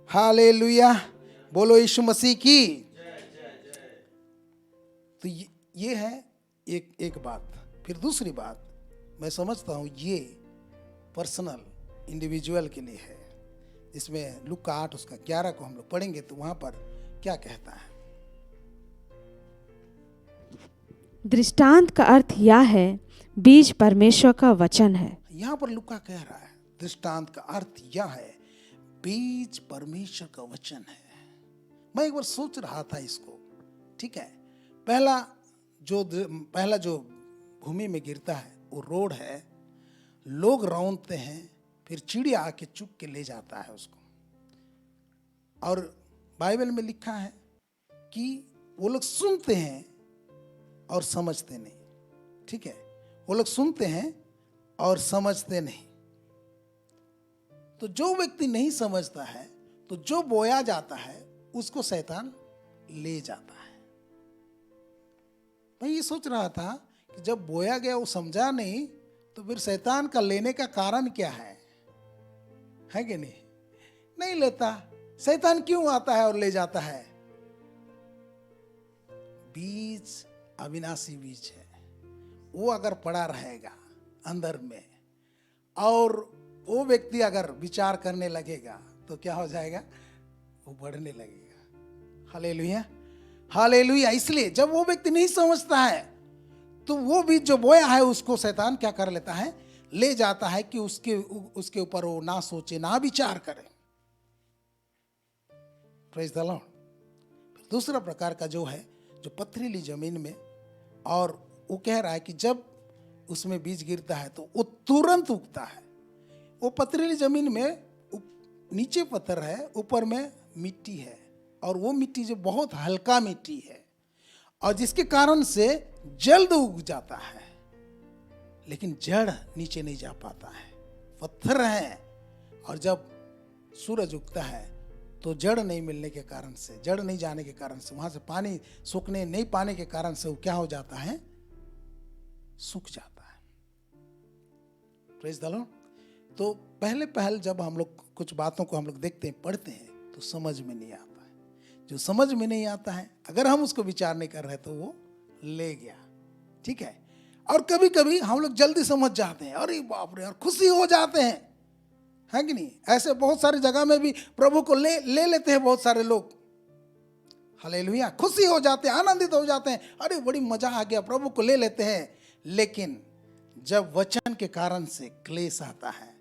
[SPEAKER 3] hallelujah, बोलो यीशु मसीह की। तो ये है एक बात। फिर दूसरी बात, मैं समझता हूँ ये पर्सनल इंडिविजुअल के लिए है, जिसमें लूका 8 उसका 11 को हम लोग पढ़ेंगे, तो वहां पर क्या कहता है।
[SPEAKER 4] दृष्टांत का अर्थ यह है, बीज परमेश्वर का वचन है।
[SPEAKER 3] यहाँ पर लूका कह रहा है, दृष्टांत का अर्थ यह है, बीज परमेश्वर का वचन है। मैं एक बार सोच रहा था इसको, ठीक है, पहला जो भूमि में गिरता है वो रोड है, लोग रौंदते हैं, फिर चिड़िया आके चुग के ले जाता है उसको। और बाइबल में लिखा है कि वो लोग सुनते हैं और समझते नहीं, ठीक है, वो लोग सुनते हैं और समझते नहीं। तो जो व्यक्ति नहीं समझता है, तो जो बोया जाता है उसको शैतान ले जाता है। मैं ये सोच रहा था कि जब बोया गया वो समझा नहीं, तो फिर शैतान का लेने का कारण क्या है कि नहीं लेता। शैतान क्यों आता है और ले जाता है? बीज अविनाशी बीज है, वो अगर पड़ा रहेगा अंदर में, और वो व्यक्ति अगर विचार करने लगेगा, तो क्या हो जाएगा, वो बढ़ने लगेगा। Hallelujah, hallelujah. इसलिए जब वो व्यक्ति नहीं समझता है, तो वो बीज जो बोया है उसको शैतान क्या कर लेता है, ले जाता है कि उसके ऊपर वो ना सोचे ना विचार करे। Praise the Lord. दूसरा प्रकार का जो है, जो पथरीली जमीन में, और वो कह रहा है कि जब उसमें बीज गिरता है तो वो तुरंत उगता है। वो पथरीली जमीन में नीचे पत्थर है, ऊपर में मिट्टी है, और वो मिट्टी जो बहुत हल्का मिट्टी है, और जिसके कारण से जल्द उग जाता है, लेकिन जड़ नीचे नहीं जा पाता है। पत्थर है, और जब सूरज उगता है तो जड़ नहीं मिलने के कारण से, जड़ नहीं जाने के कारण से, वहां से पानी सूखने नहीं पाने के कारण से वो क्या हो जाता है, सूख जाता है। Praise the Lord. तो पहले जब हम लोग कुछ बातों को हम लोग देखते हैं, पढ़ते हैं, तो समझ में नहीं आता है। जो समझ में नहीं आता है, अगर हम उसको विचार नहीं कर रहे तो वो ले गया, ठीक है। और कभी कभी हम लोग जल्दी समझ जाते हैं, अरे बाप रे, और खुशी हो जाते हैं, है कि नहीं। ऐसे बहुत सारी जगह में भी प्रभु को ले लेते हैं बहुत सारे लोग, हालेलुया, खुशी हो जाते हैं, आनंदित हो जाते हैं, अरे बड़ी मजा आ गया, प्रभु को ले लेते हैं। लेकिन जब वचन के कारण से क्लेश आता है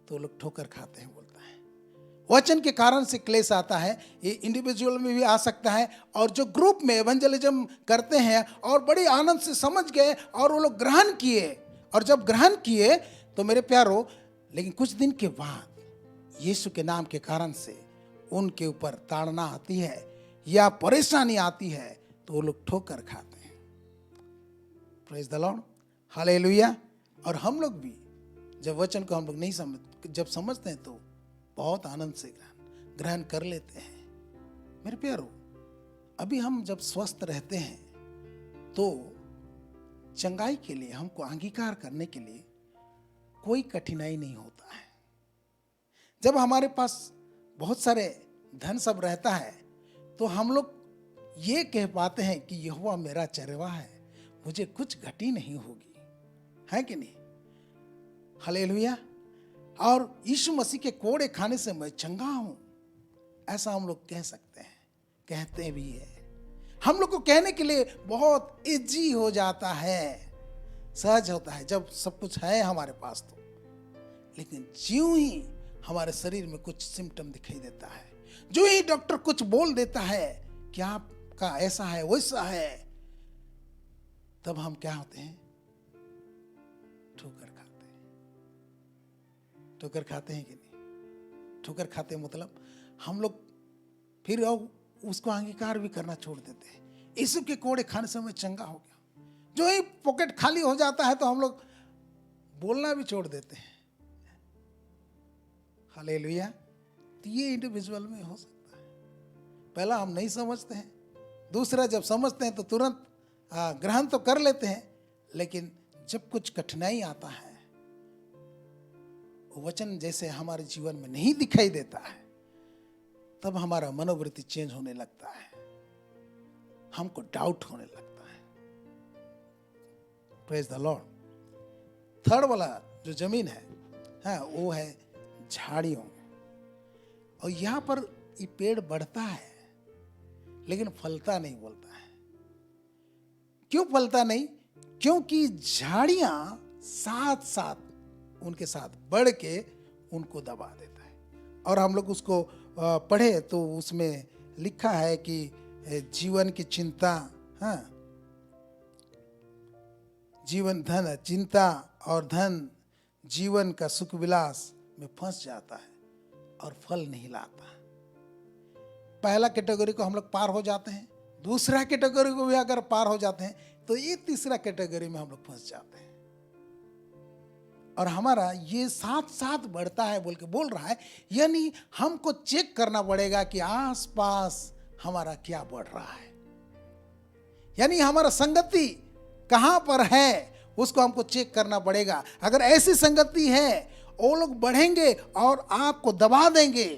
[SPEAKER 3] तो लोग ठोकर खाते हैं, बोलता है। वचन के कारण से क्लेश आता है, ये इंडिविजुअल में भी आ सकता है, और जो ग्रुप में एवेंजलिज्म करते हैं और बड़ी आनंद से समझ गए और वो लोग ग्रहण किए, और जब ग्रहण किए तो मेरे प्यारो, लेकिन कुछ दिन के बाद यीशु के नाम के कारण से उनके ऊपर ताड़ना आती है या परेशानी आती है तो वो लोग ठोकर खाते हैं। Praise the Lord, hallelujah. और हम लोग भी जब वचन को हम लोग नहीं जब समझते हैं तो बहुत आनंद से ग्रहण कर लेते हैं। मेरे प्यारो, अभी हम जब स्वस्थ रहते हैं तो चंगाई के लिए, हमको अंगीकार करने के लिए कोई कठिनाई नहीं होता है। जब हमारे पास बहुत सारे धन सब रहता है तो हम लोग ये कह पाते हैं कि यहोवा मेरा चरवाहा है, मुझे कुछ घटी नहीं होगी, है कि नहीं? हालेलुया। और यीशु मसीह के कोड़े खाने से मैं चंगा हूं, ऐसा हम लोग कह सकते हैं, कहते भी है। हम लोग को कहने के लिए बहुत इजी हो जाता है, सहज होता है जब सब कुछ है हमारे पास तो। लेकिन ज्यों ही हमारे शरीर में कुछ सिम्टम दिखाई देता है, जो ही डॉक्टर कुछ बोल देता है कि आपका ऐसा है वैसा है, तब हम क्या होते हैं? ठोकर खाते हैं। ठोकर खाते हैं कि नहीं? ठोकर खाते मतलब हम लोग फिर उसको अंगीकार भी करना छोड़ देते हैं। यीशु के कोड़े खाने से मैं चंगा हो गया। जो ही पॉकेट खाली हो जाता है तो हम लोग बोलना भी छोड़ देते हैं। हालेलुया। तो ये इंडिविजुअल में हो सकता है। पहला हम नहीं समझते हैं, दूसरा जब समझते हैं तो तुरंत ग्रहण तो कर लेते हैं, लेकिन जब कुछ कठिनाई आता है, वचन जैसे हमारे जीवन में नहीं दिखाई देता है, तब हमारा मनोवृत्ति चेंज होने लगता है, हमको डाउट होने लगता है। Praise the Lord. थर्ड वाला जो जमीन है वो है झाड़ियों में, और यहां पर ये पेड़ बढ़ता है लेकिन फलता नहीं, बोलता है। क्यों फलता नहीं? क्योंकि झाड़ियां साथ साथ उनके साथ बढ़ के उनको दबा देता है। और हम लोग उसको पढ़े तो उसमें लिखा है कि जीवन की चिंता, जीवन धन, चिंता और धन जीवन का सुख विलास में फंस जाता है और फल नहीं लाता। पहला कैटेगरी को हम लोग पार हो जाते हैं, दूसरा कैटेगरी को भी अगर पार हो जाते हैं तो ये तीसरा कैटेगरी में हम लोग फंस जाते हैं। और हमारा ये साथ साथ बढ़ता है बोल रहा है, यानी हमको चेक करना पड़ेगा कि आसपास हमारा क्या बढ़ रहा है, यानी हमारा संगति कहां पर है उसको हमको चेक करना पड़ेगा। अगर ऐसी संगति है वो लोग बढ़ेंगे और आपको दबा देंगे,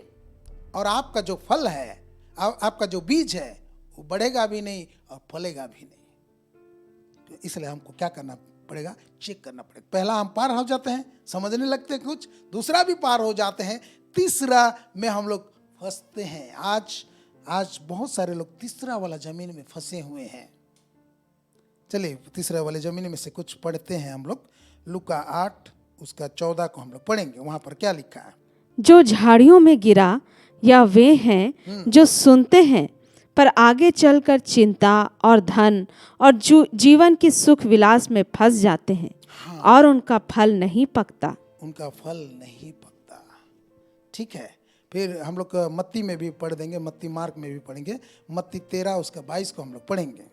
[SPEAKER 3] और आपका जो फल है, आपका जो बीज है वो बढ़ेगा भी नहीं और फलेगा भी नहीं। तो इसलिए हमको क्या करना पड़ेगा? चेक करना पड़ेगा। पहला हम पार हो जाते हैं, समझने लगते हैं कुछ, दूसरा भी पार हो जाते हैं, तीसरा में हम लोग फंसते हैं। आज बहुत सारे लोग तीसरा वाला जमीन में फंसे हुए हैं। चलिए तीसरा वाले जमीन में से कुछ पढ़ते हैं हम लोग। लूका 8 उसका 14 को हम लोग पढ़ेंगे। वहां पर क्या लिखा है?
[SPEAKER 4] जो झाड़ियों में गिरा या वे हैं जो सुनते हैं पर आगे चलकर चिंता और धन और जीवन की सुख विलास में फंस जाते हैं, और उनका फल नहीं पकता।
[SPEAKER 3] उनका फल नहीं पकता। ठीक है, फिर हम लोग मत्ती में भी पढ़ देंगे, मत्ती मार्क में भी पढ़ेंगे। मत्ती 13 उसका 22 को हम लोग पढ़ेंगे।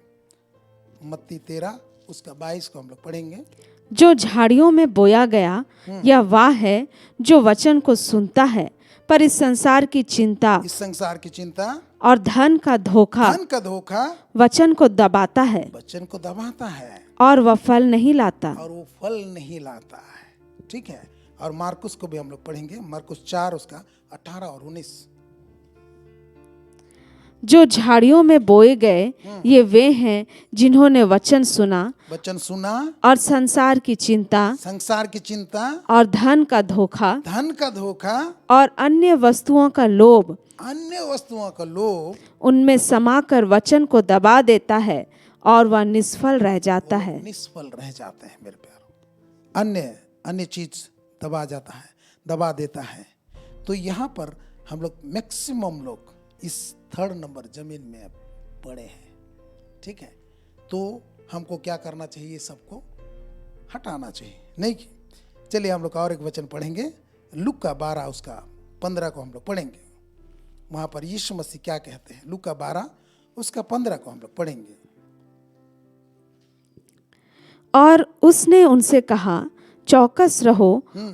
[SPEAKER 3] मत्ती 13 उसका 22 को हम लोग पढ़ेंगे।
[SPEAKER 4] जो झाड़ियों में बोया गया या वह है जो वचन को सुनता है पर इस संसार की चिंता और धन का धोखा वचन को दबाता है और वह फल नहीं लाता।
[SPEAKER 3] ठीक है, और मार्कुस को भी हम लोग पढ़ेंगे। मार्कुस 4 उसका 18 और 19।
[SPEAKER 4] जो झाड़ियों में बोए गए ये वे हैं जिन्होंने वचन सुना
[SPEAKER 3] वचन सुना,
[SPEAKER 4] और संसार की चिंता
[SPEAKER 3] संसार की चिंता,
[SPEAKER 4] और धन का धोखा
[SPEAKER 3] धन का धोखा,
[SPEAKER 4] और अन्य वस्तुओं का लोभ
[SPEAKER 3] अन्य वस्तुओं का लोभ
[SPEAKER 4] उनमें समाकर वचन को दबा देता है और वह निष्फल रह जाता है।
[SPEAKER 3] निष्फल रह जाते हैं मेरे प्यारों। अन्य अन्य चीज दबा जाता है, दबा देता है। तो यहाँ पर हम लोग मैक्सिमम लोग इस 3rd नंबर जमीन में पड़े हैं, ठीक है। तो हमको क्या करना चाहिए, सबको हटाना चाहिए, नहीं कि चलिए हम लोग और एक वचन पढ़ेंगे, लूका 12 उसका 15 को हम लोग पढ़ेंगे। वहाँ पर यीशु मसीह क्या कहते हैं, लूका 12 उसका 15 को हम लोग पढ़ेंगे।
[SPEAKER 4] और उसने उनसे कहा, चौकस रहो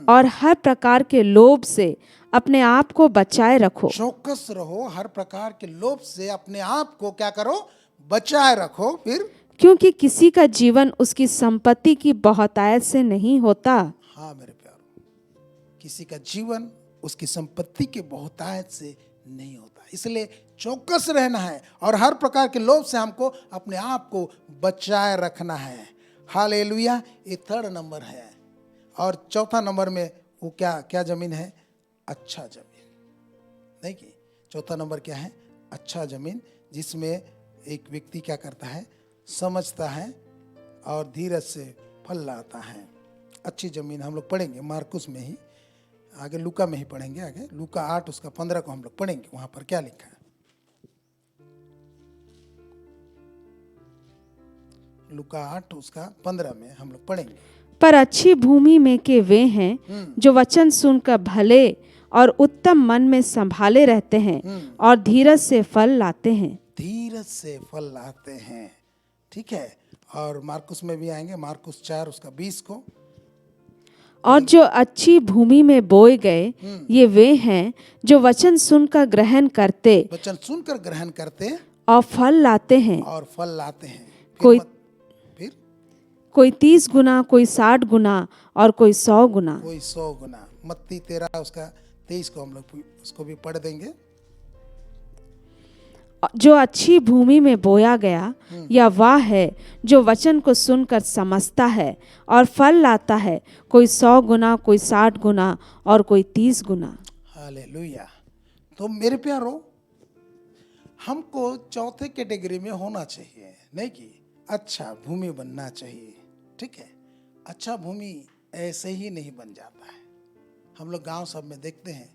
[SPEAKER 4] और हर प्रकार के लोभ से अपने आप को बचाए रखो।
[SPEAKER 3] चौकस रहो, हर प्रकार के लोभ से अपने आप को क्या करो, बचाए रखो। फिर
[SPEAKER 4] क्योंकि किसी का जीवन उसकी संपत्ति की बहुतायत से नहीं होता।
[SPEAKER 3] हाँ मेरे प्यारो, किसी का जीवन उसकी संपत्ति के बहुतायत से नहीं होता, इसलिए चौकस रहना है और हर प्रकार के लोभ से हमको अपने आप को बचाए रखना है। हालेलुया। ये 3rd नंबर है। और 4था नंबर में वो क्या क्या जमीन है, अच्छा जमीन, नहीं कि 4था नंबर क्या है, अच्छा जमीन, जिसमें एक व्यक्ति क्या करता है, समझता है और धीरज से फल लाता है। अच्छी जमीन हम लोग पढ़ेंगे मार्कुस में ही, आगे लूका में ही पढ़ेंगे। आगे लूका 8 उसका 15 को हम लोग पढ़ेंगे। वहां पर क्या लिखा है, लूका 8 उसका 15 में हम लोग पढ़ेंगे।
[SPEAKER 4] पर अच्छी भूमि में के वे हैं जो वचन सुनकर भले और उत्तम मन में संभाले रहते हैं और धीरज से फल लाते हैं।
[SPEAKER 3] धीरज से फल लाते हैं, ठीक है। और मार्कुस में भी आएंगे, मार्कुस 4 उसका 20 को।
[SPEAKER 4] और जो अच्छी भूमि में बोए गए ये वे हैं जो वचन सुनकर ग्रहण करते
[SPEAKER 3] वचन सुनकर ग्रहण करते
[SPEAKER 4] और फल लाते हैं।
[SPEAKER 3] और फल लाते हैं।
[SPEAKER 4] कोई
[SPEAKER 3] फिर
[SPEAKER 4] कोई 30 गुना, कोई 60 गुना और कोई 100 गुना।
[SPEAKER 3] कोई 100 गुना। मत्ती 13 उसका 23 को हम लोग उसको भी पढ़ देंगे।
[SPEAKER 4] जो अच्छी भूमि में बोया गया या वह है जो वचन को सुनकर समझता है और फल लाता है, कोई 100 गुना, कोई 60 गुना और कोई 30 गुना।
[SPEAKER 3] हालेलुया। तो मेरे प्यारो, हमको चौथे कैटेगरी में होना चाहिए, नहीं कि अच्छा भूमि बनना चाहिए, ठीक है। अच्छा भूमि ऐसे ही नहीं बन जाता है। हम लोग गांव सब में देखते हैं,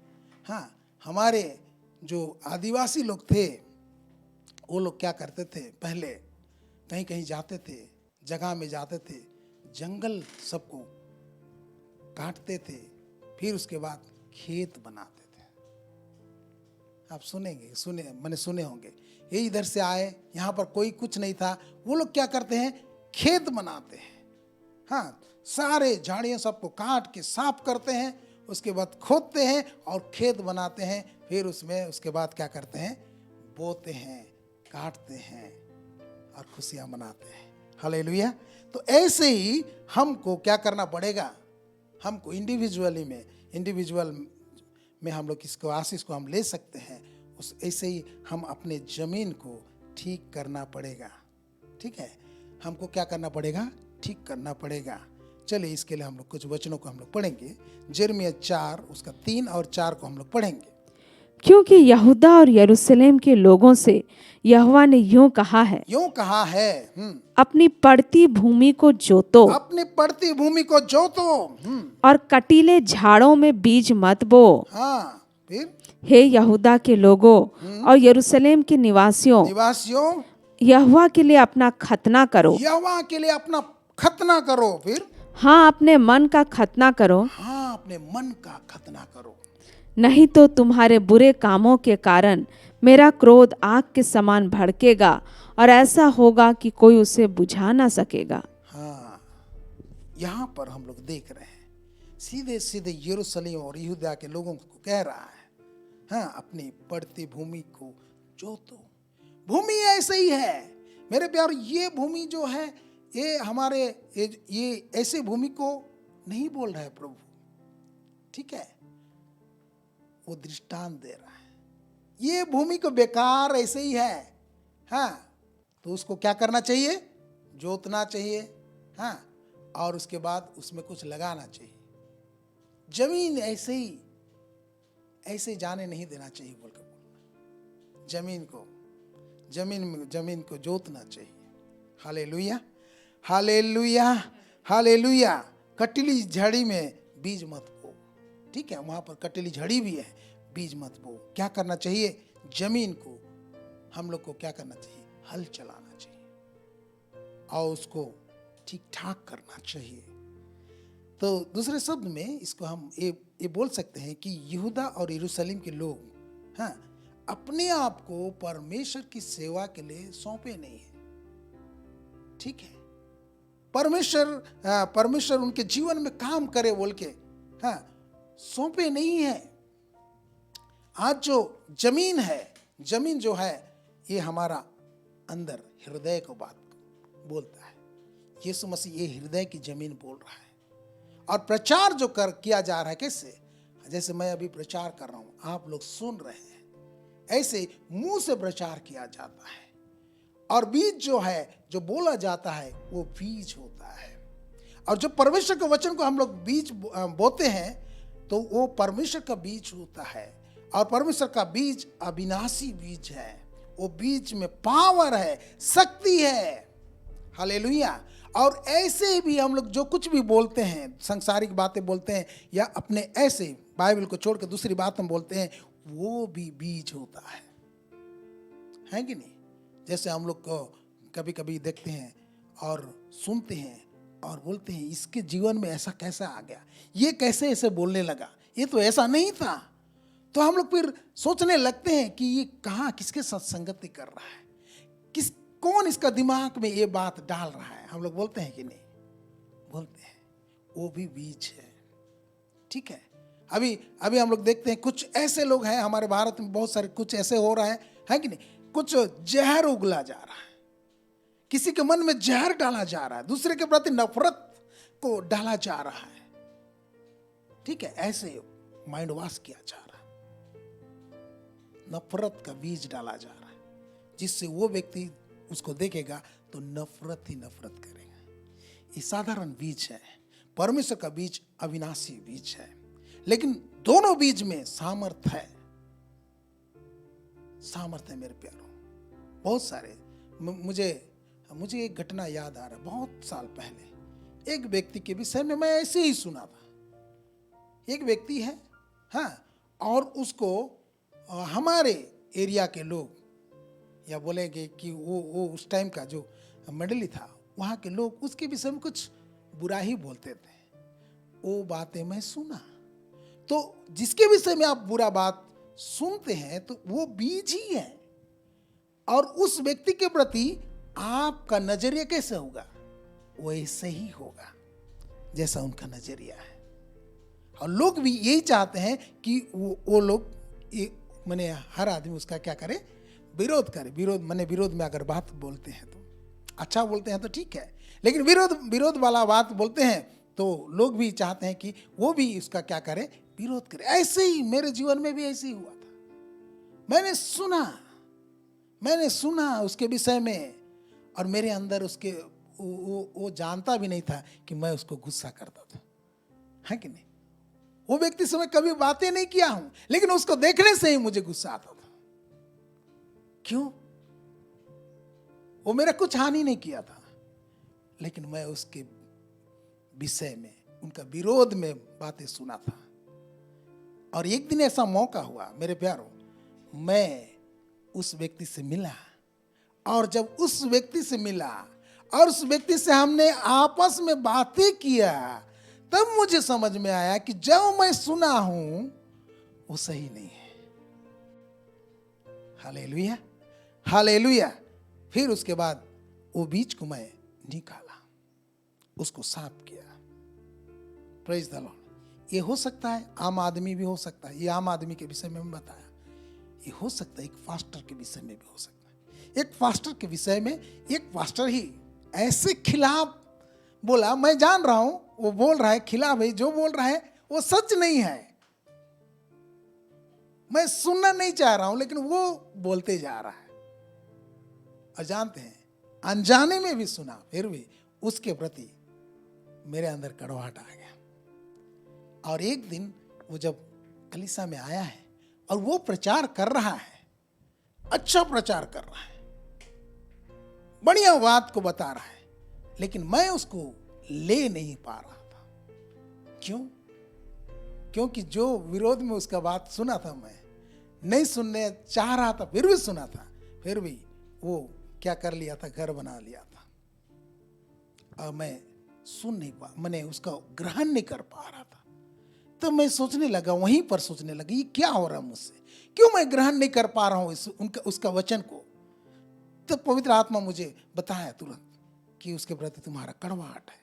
[SPEAKER 3] हाँ, हमारे जो आदिवासी लोग थे वो लोग क्या करते थे, पहले कहीं कहीं जाते थे, जगह में जाते थे, जंगल सबको काटते थे, फिर उसके बाद खेत बनाते थे। आप सुने होंगे, ये इधर से आए, यहाँ पर कोई कुछ नहीं था, वो लोग क्या करते हैं, खेत बनाते हैं। हाँ, सारे झाड़ियाँ सबको काट के साफ करते हैं, उसके बाद खोदते हैं और खेत बनाते हैं। फिर उसमें उसके बाद क्या करते हैं, बोते हैं, काटते हैं और खुशियाँ मनाते हैं। हालेलुया। तो ऐसे ही हमको क्या करना पड़ेगा, हमको इंडिविजुअल में हम लोग इसको आशीष को हम ले सकते हैं। उस ऐसे ही हम अपने जमीन को ठीक करना पड़ेगा, ठीक है। हमको क्या करना पड़ेगा, ठीक करना पड़ेगा। चलिए इसके लिए हम लोग कुछ वचनों को हम लोग पढ़ेंगे। यिर्मयाह 4 उसका 3 और 4 को हम लोग पढ़ेंगे।
[SPEAKER 4] क्योंकि यहूदा और यरूशलेम के लोगों से यहोवा ने यूं कहा है, अपनी पड़ती भूमि को जोतो,
[SPEAKER 3] अपनी पड़ती भूमि को जोतो,
[SPEAKER 4] और कटीले झाड़ों में बीज मत बो।
[SPEAKER 3] हाँ, फिर
[SPEAKER 4] हे यहूदा के लोगों और यरूशलेम के निवासियों, यहोवा के लिए अपना खतना करो।
[SPEAKER 3] यहोवा के लिए अपना खतना करो। फिर
[SPEAKER 4] हाँ, अपने मन का खतना करो।
[SPEAKER 3] हाँ, अपने मन का खतना करो,
[SPEAKER 4] नहीं तो तुम्हारे बुरे कामों के कारण मेरा क्रोध आग के समान भड़केगा और ऐसा होगा कि कोई उसे बुझा ना सकेगा।
[SPEAKER 3] हाँ, यहाँ पर हम लोग देख रहे हैं सीधे सीधे यरूशलेम और यहूदा के लोगों को कह रहा है, हाँ, अपनी पड़ती भूमि को जोतो। भूमि ऐसे ही है मेरे प्यार, ये भूमि जो है ये हमारे ये ऐसे भूमि को नहीं बोल रहा है प्रभु, ठीक है। वो दृष्टांत दे रहा है, ये भूमि को बेकार ऐसे ही है, हाँ, तो उसको क्या करना चाहिए? जोतना चाहिए, हाँ, और उसके बाद उसमें कुछ लगाना चाहिए। जमीन ऐसे ही ऐसे जाने नहीं देना चाहिए बोलकर जमीन को जोतना चाहिए। Hallelujah, hallelujah, hallelujah. कटीली झड़ी में बीज मत बो, ठीक है, वहां पर कटीली झड़ी भी है, बीज मत बो। क्या करना चाहिए? जमीन को हम लोग को क्या करना चाहिए? हल चलाना चाहिए और उसको ठीक ठाक करना चाहिए। तो दूसरे शब्द में इसको हम ये बोल सकते हैं कि यहूदा और यरूशलेम के लोग, हाँ, अपने आप को परमेश्वर की सेवा के लिए सौंपे नहीं है, ठीक है। परमेश्वर उनके जीवन में काम करे बोल के, हाँ, सौंपे नहीं है। आज जो जमीन है, जमीन जो है, ये हमारा अंदर हृदय को बात बोलता है। यीशु मसीह ये हृदय की जमीन बोल रहा है। और प्रचार जो किया जा रहा है, कैसे? जैसे मैं अभी प्रचार कर रहा हूं, आप लोग सुन रहे हैं, ऐसे मुंह से प्रचार किया जाता है। और बीज जो है, जो बोला जाता है, वो बीज होता है। और जो परमेश्वर के वचन को हम लोग बीज बोते हैं, तो वो परमेश्वर का बीज होता है। और परमेश्वर का बीज अविनाशी बीज है। वो बीज में पावर है, शक्ति है। हालेलुया। और ऐसे भी हम लोग जो कुछ भी बोलते हैं, सांसारिक बातें बोलते हैं, या अपने ऐसे बाइबल को छोड़ कर दूसरी बात हम बोलते हैं, वो भी बीज होता है कि नहीं? जैसे हम लोग को कभी कभी देखते हैं और सुनते हैं और बोलते हैं, इसके जीवन में ऐसा कैसा आ गया, ये कैसे ऐसे बोलने लगा, ये तो ऐसा नहीं था। तो हम लोग फिर सोचने लगते हैं कि ये कहाँ, किसके साथ संगति कर रहा है, कौन इसका दिमाग में ये बात डाल रहा है। हम लोग बोलते हैं कि नहीं? बोलते हैं। वो भी बीज है, ठीक है। अभी हम लोग देखते हैं कुछ ऐसे लोग हैं हमारे भारत में, बहुत सारे कुछ ऐसे हो रहा है कि नहीं? कुछ जहर उगला जा रहा है, किसी के मन में जहर डाला जा रहा है, दूसरे के प्रति नफरत को डाला जा रहा है, ठीक है। ऐसे माइंड वॉश किया जा रहा है, नफरत का बीज डाला जा रहा है, जिससे वो व्यक्ति उसको देखेगा तो नफरत ही नफरत करेगा। ये साधारण बीज है। परमेश्वर का बीज अविनाशी बीज है, लेकिन दोनों बीज में सामर्थ है। सामर्थ है मेरे प्यारों, बहुत सारे। मुझे एक घटना याद आ रहा है। बहुत साल पहले एक व्यक्ति के विषय में मैं ऐसे ही सुना था। एक व्यक्ति है, हाँ, और उसको हमारे एरिया के लोग, या बोलेंगे कि वो उस टाइम का जो मंडली था, वहाँ के लोग उसके विषय में कुछ बुरा ही बोलते थे। वो बातें मैं सुना। तो जिसके विषय में आप बुरा बात सुनते हैं, तो वो बीज ही है। और उस व्यक्ति के प्रति आपका नजरिया कैसे होगा? वैसे ही होगा जैसा उनका नजरिया है। और लोग भी यही चाहते हैं कि वो लोग, माने हर आदमी उसका क्या करे? विरोध करे। विरोध में अगर बात बोलते हैं तो अच्छा बोलते हैं तो ठीक है, लेकिन विरोध वाला बात बोलते हैं तो लोग भी चाहते हैं कि वो भी उसका क्या करे? विरोध करे। ऐसे ही मेरे जीवन में भी ऐसे ही हुआ था। मैंने सुना उसके विषय में, और मेरे अंदर उसके वो जानता भी नहीं था कि मैं उसको गुस्सा करता था, है कि नहीं? वो व्यक्ति से मैं कभी बातें नहीं किया हूं, लेकिन उसको देखने से ही मुझे गुस्सा आता था। क्यों? वो मेरा कुछ हानि नहीं किया था, लेकिन मैं उसके विषय में, उनका विरोध में बातें सुना था। और एक दिन ऐसा मौका हुआ मेरे प्यारों, मैं उस व्यक्ति से मिला। और जब उस व्यक्ति से मिला और उस व्यक्ति से हमने आपस में बातें किया, तब मुझे समझ में आया कि जो मैं सुना हूं वो सही नहीं है। Hallelujah, hallelujah. फिर उसके बाद वो बीज को मैं निकाला, उसको साफ किया। Praise the Lord. ये हो सकता है आम आदमी भी हो सकता है। ये आम आदमी के विषय में मैं बताया। ये हो सकता है एक पास्टर के विषय में भी हो सकता है। एक पास्टर के विषय में एक पास्टर ही ऐसे खिलाफ बोला, मैं जान रहा हूं वो बोल रहा है खिलाफ है, जो बोल रहा है वो सच नहीं है। मैं सुनना नहीं चाह रहा हूं, लेकिन वो बोलते जा रहा है। और जानते हैं, अनजाने में भी सुना, फिर भी उसके प्रति मेरे अंदर कड़वाहट आ गया। और एक दिन वो जब कलीसिया में आया है और वो प्रचार कर रहा है, अच्छा प्रचार कर रहा है, बढ़िया बात को बता रहा है, लेकिन मैं उसको ले नहीं पा रहा था। क्यों? क्योंकि जो विरोध में उसका बात सुना था, मैं नहीं सुनने चाह रहा था, फिर भी सुना था, फिर भी वो क्या कर लिया था, घर बना लिया था। और मैं सुन नहीं पा, मैंने उसका ग्रहण नहीं कर पा रहा था। तो मैं सोचने लगा, वहीं पर सोचने लगा, ये क्या हो रहा है मुझसे, क्यों मैं ग्रहण नहीं कर पा रहा हूँ उसका वचन को। तो पवित्र आत्मा मुझे बताया तुरंत कि उसके प्रति तुम्हारा कड़वाहट है।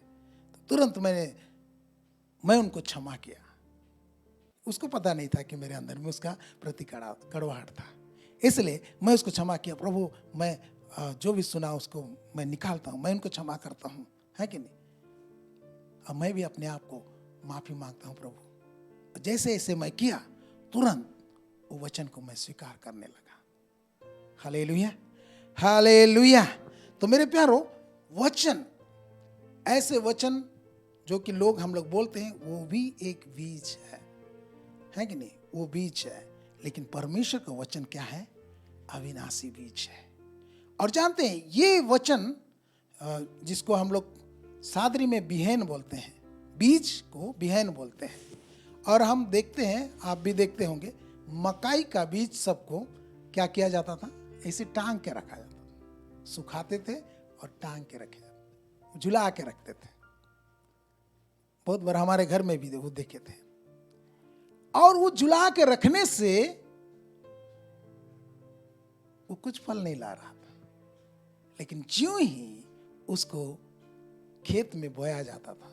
[SPEAKER 3] तो तुरंत मैं उनको क्षमा किया। उसको पता नहीं था कि मेरे अंदर में उसका प्रति कड़वाहट था, इसलिए मैं उसको क्षमा किया। प्रभु, मैं जो भी सुना उसको मैं निकालता हूँ, मैं उनको क्षमा करता हूँ, है कि नहीं। अब मैं भी अपने आप को माफी मांगता हूँ प्रभु। जैसे ऐसे मैं किया, तुरंत वो वचन को मैं स्वीकार करने लगा। Hallelujah, hallelujah. तो मेरे प्यारो, वचन, ऐसे वचन जो कि हम लोग बोलते हैं, वो भी एक बीज है कि नहीं, वो बीज है। लेकिन परमेश्वर का वचन क्या है? अविनाशी बीज है। और जानते हैं, ये वचन जिसको हम लोग सादरी में बिहेन बोलते हैं, बीज को बिहेन बोलते हैं। और हम देखते हैं, आप भी देखते होंगे, मकाई का बीज सबको क्या किया जाता था? ऐसे टांग के रखा जाता था, सुखाते थे और टांग के रखे जाते, झुला के रखते थे। बहुत बार हमारे घर में भी वो देखे थे। और वो झुला के रखने से वो कुछ फल नहीं ला रहा था, लेकिन ज्यों ही उसको खेत में बोया जाता था,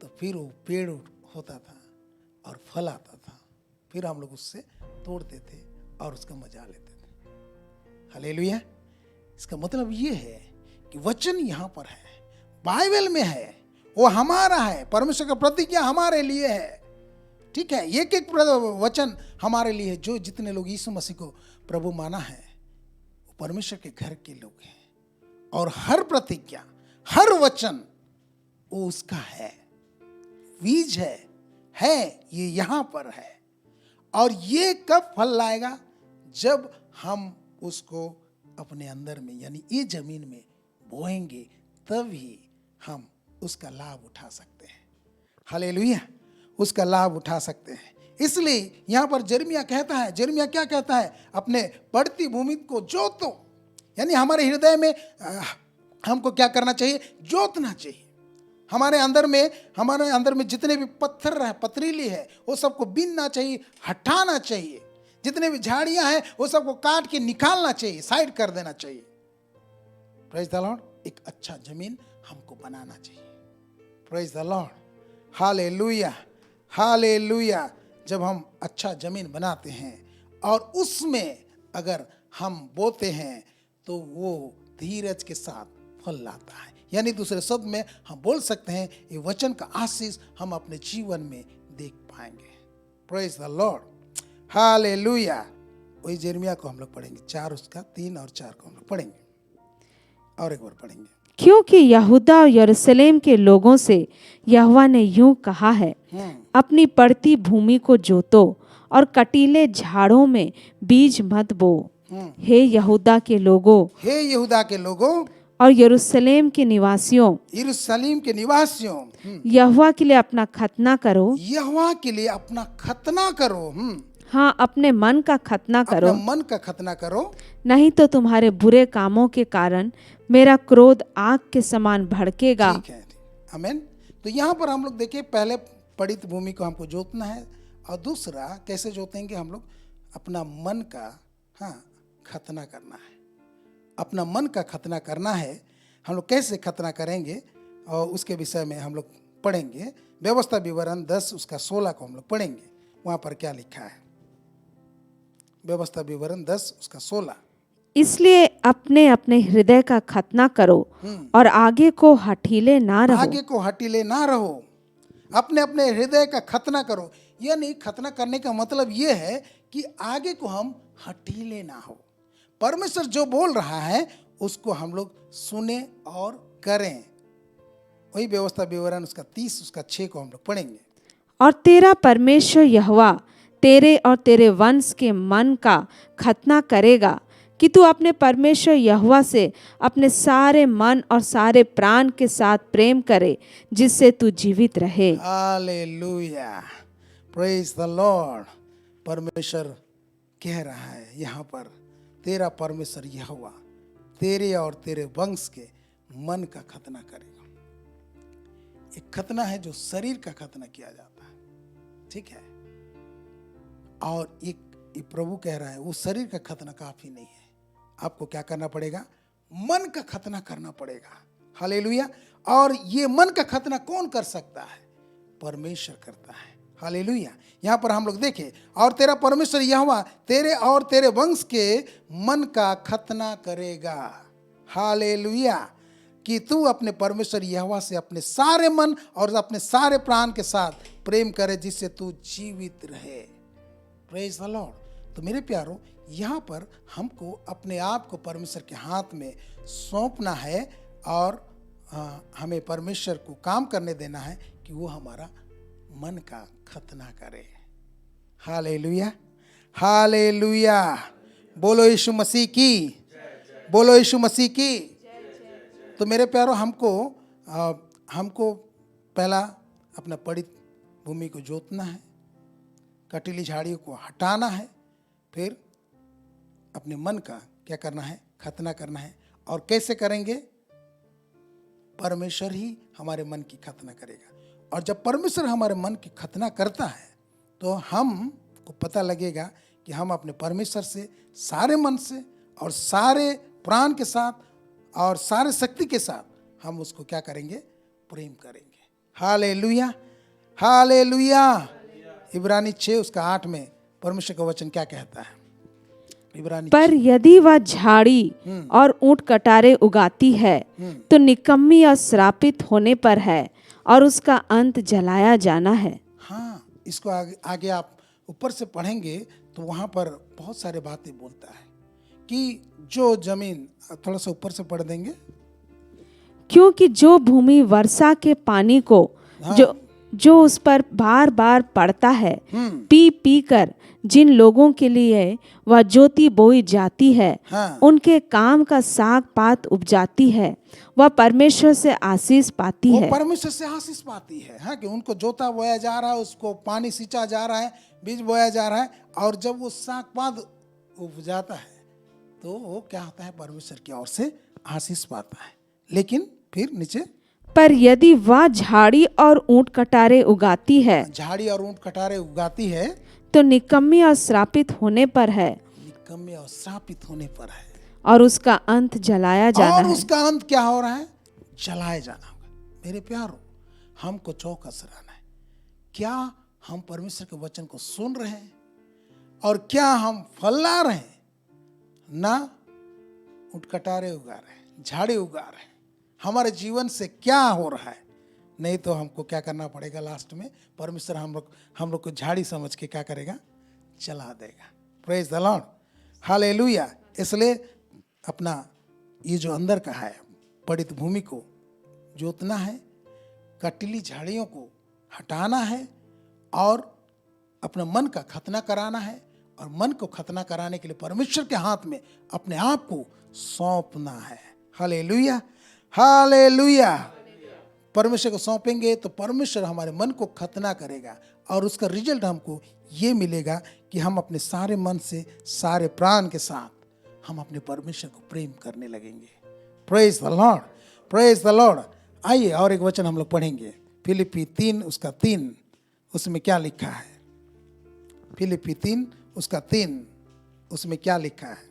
[SPEAKER 3] तो फिर वो पेड़ होता था और फल आता था। फिर हम लोग उससे तोड़ते थे और उसका मजा लेते थे। हालेलुया। इसका मतलब ये है कि वचन यहाँ पर है, बाइबल में है, वो हमारा है। परमेश्वर का प्रतिज्ञा हमारे लिए है, ठीक है। एक एक वचन हमारे लिए है। जो जितने लोग यीशु मसीह को प्रभु माना है, वो परमेश्वर के घर के लोग हैं। और हर प्रतिज्ञा, हर वचन वो उसका है, बीज है ये यहाँ पर है। और ये कब फल लाएगा? जब हम उसको अपने अंदर में, यानी ये जमीन में बोएंगे, तभी हम उसका लाभ उठा सकते हैं। हालेलुया, उसका लाभ उठा सकते हैं। इसलिए यहाँ पर यिर्मयाह कहता है, यिर्मयाह क्या कहता है? अपने पड़ती भूमि को जोतो, यानी हमारे हृदय में हमको क्या करना चाहिए? जोतना चाहिए। हमारे अंदर में जितने भी पत्थर है, पथरीली है, वो सबको बीनना चाहिए, हटाना चाहिए। जितने भी झाड़ियां हैं, वो सबको काट के निकालना चाहिए, साइड कर देना चाहिए। Praise the Lord. एक अच्छा जमीन हमको बनाना चाहिए। Praise the Lord, hallelujah, hallelujah. जब हम अच्छा जमीन बनाते हैं और उसमें अगर हम बोते हैं, तो वो धीरज के साथ फल लाता है। यानी दूसरे शब्द में हम बोल सकते हैं, ये वचन का आशीष हम अपने जीवन में देख पाएंगे। Praise the Lord, hallelujah. वही यिर्मयाह को हम लोग पढ़ेंगे, 4 उसका 3 और 4 को हम लोग पढ़ेंगे और एक बार पढ़ेंगे।
[SPEAKER 4] क्योंकि यहूदा और यरूशलेम के लोगों से यहोवा ने यूं कहा है, अपनी पड़ती भूमि को जोतो और कटीले झाड़ों में बीज मत बो। हे यहूदा के लोगों,
[SPEAKER 3] हे यहूदा के लोगों
[SPEAKER 4] और यरूशलेम के निवासियों,
[SPEAKER 3] यरूशलेम के निवासियों,
[SPEAKER 4] यहोवा के लिए अपना खतना करो।
[SPEAKER 3] यहोवा के लिए अपना खतना करो।
[SPEAKER 4] हाँ, अपने मन का खतना करो,
[SPEAKER 3] अपने मन का खतना करो,
[SPEAKER 4] नहीं तो तुम्हारे बुरे कामों के कारण मेरा क्रोध आग के समान भड़केगा।
[SPEAKER 3] ठीक है, आमीन। तो यहाँ पर हम लोग देखिए, पहले पड़ित भूमि को हमको जोतना है, और दूसरा कैसे जोतेंगे हम लोग? अपना मन का खतना करना है। अपना मन का खतना करना है। हम लोग कैसे खतना करेंगे, और उसके विषय में हम लोग पढ़ेंगे। व्यवस्था विवरण 10 उसका 16 को हम लोग पढ़ेंगे। वहाँ पर क्या लिखा है? व्यवस्था विवरण 10 उसका 16।
[SPEAKER 4] इसलिए अपने अपने हृदय का खतना करो और आगे को हठीले ना रहो।
[SPEAKER 3] आगे को हठीले ना रहो, अपने अपने हृदय का खतना करो। यानी खतना करने का मतलब ये है कि आगे को हम हठीले ना हो। परमेश्वर जो बोल रहा है उसको हम लोग सुने और करें। वही व्यवस्था विवरण उसका 30 उसका 6 को हम लोग पढ़ेंगे।
[SPEAKER 4] और तेरा परमेश्वर यहोवा तेरे और तेरे वंश के मन का खतना करेगा कि तू अपने परमेश्वर यहोवा से अपने सारे मन और सारे प्राण के साथ प्रेम करे, जिससे तू जीवित रहे।
[SPEAKER 3] Hallelujah, praise the Lord. परमेश्वर कह रहा है यहाँ पर, तेरा परमेश्वर यहोवा तेरे और तेरे वंश के मन का खतना करेगा। एक खतना है जो शरीर का खतना किया जाता है, ठीक है। और एक प्रभु कह रहा है वो शरीर का खतना काफी नहीं है, आपको क्या करना पड़ेगा? मन का खतना करना पड़ेगा। हालेलुया। और ये मन का खतना कौन कर सकता है? परमेश्वर करता है। हालेलुया। यहाँ पर हम लोग देखें, और तेरा परमेश्वर यहोवा तेरे और तेरे वंश के मन का खतना करेगा। हालेलुया। कि तू अपने परमेश्वर यहोवा से अपने सारे मन और अपने सारे प्राण के साथ प्रेम करे, जिससे तू जीवित रहे। Praise the Lord. तो मेरे प्यारों, यहाँ पर हमको अपने आप को परमेश्वर के हाथ में सौंपना है और हमें परमेश्वर को काम करने देना है कि वो हमारा मन का खतना करे। Hallelujah, hallelujah. बोलो यीशु मसीह की, बोलो यीशु मसीह की। तो मेरे प्यारों, हमको पहला अपना पड़ित भूमि को जोतना है, कटीली झाड़ियों को हटाना है, फिर अपने मन का क्या करना है? खतना करना है। और कैसे करेंगे? परमेश्वर ही हमारे मन की खतना करेगा। और जब परमेश्वर हमारे मन की खतना करता है तो हमको पता लगेगा कि हम अपने परमेश्वर से सारे मन से और सारे प्राण के साथ और सारे शक्ति के साथ हम उसको क्या करेंगे? प्रेम करेंगे। Hallelujah, hallelujah. इब्रानी 6 उसका 8 में परमेश्वर का वचन क्या कहता है? इब्रानी
[SPEAKER 4] पर यदि वह झाड़ी और ऊंट कटारे उगाती है तो निकम्मी और श्रापित होने पर है और उसका अंत जलाया जाना है।
[SPEAKER 3] हाँ, इसको आगे आप ऊपर से पढ़ेंगे तो वहाँ पर बहुत सारे बातें बोलता है कि जो जमीन, थोड़ा सा ऊपर से पढ़ देंगे।
[SPEAKER 4] क्योंकि जो भूमि वर्षा के पानी को जो उस पर बार बार पड़ता है, पी पी कर जिन लोगों के लिए वह ज्योति बोई जाती है, उनके काम का साग पात उपजाती है, वह परमेश्वर से आशीष पाती है।
[SPEAKER 3] परमेश्वर से आशीष पाती है। हाँ, कि उनको जोता बोया जा रहा है, उसको पानी सींचा जा रहा है, बीज बोया जा रहा है, और जब वो साग पात उपजाता है तो वो क्या होता है? परमेश्वर की ओर से आशीष पाता है। लेकिन फिर नीचे,
[SPEAKER 4] पर यदि वह झाड़ी और ऊंट कटारे उगाती है,
[SPEAKER 3] झाड़ी और ऊंट कटारे उगाती है
[SPEAKER 4] तो निकम्मी और श्रापित होने पर है,
[SPEAKER 3] निकम्मे और श्रापित होने पर है,
[SPEAKER 4] और उसका अंत जलाया जाना
[SPEAKER 3] और
[SPEAKER 4] है।
[SPEAKER 3] उसका अंत क्या हो रहा है? जलाया जाना होगा। मेरे प्यारों, हमको चौकस रहना है। क्या हम परमेश्वर के वचन को सुन रहे हैं और क्या हम फल ला रहे हैं? ना ऊंट कटारे उगा रहे हैं, झाड़ी उगा रहे हैं। हमारे जीवन से क्या हो रहा है? नहीं तो हमको क्या करना पड़ेगा? लास्ट में परमेश्वर हम लोग को झाड़ी समझ के क्या करेगा? जला देगा। Praise the Lord, hallelujah. इसलिए अपना ये जो अंदर का है पड़ित भूमि को जोतना है, कटीली झाड़ियों को हटाना है और अपना मन का खतना कराना है। और मन को खतना कराने के लिए परमेश्वर के हाथ में अपने आप को सौंपना है। Hallelujah, hallelujah. परमेश्वर को सौंपेंगे तो परमेश्वर हमारे मन को खतना करेगा और उसका रिजल्ट हमको ये मिलेगा कि हम अपने सारे मन से, सारे प्राण के साथ हम अपने परमेश्वर को प्रेम करने लगेंगे। Praise the Lord, praise the Lord. आइए और एक वचन हम लोग पढ़ेंगे, फिलिप्पी 3 उसका 3। उसमें क्या लिखा है? फिलिप्पी 3 उसका 3, उसमें क्या लिखा है?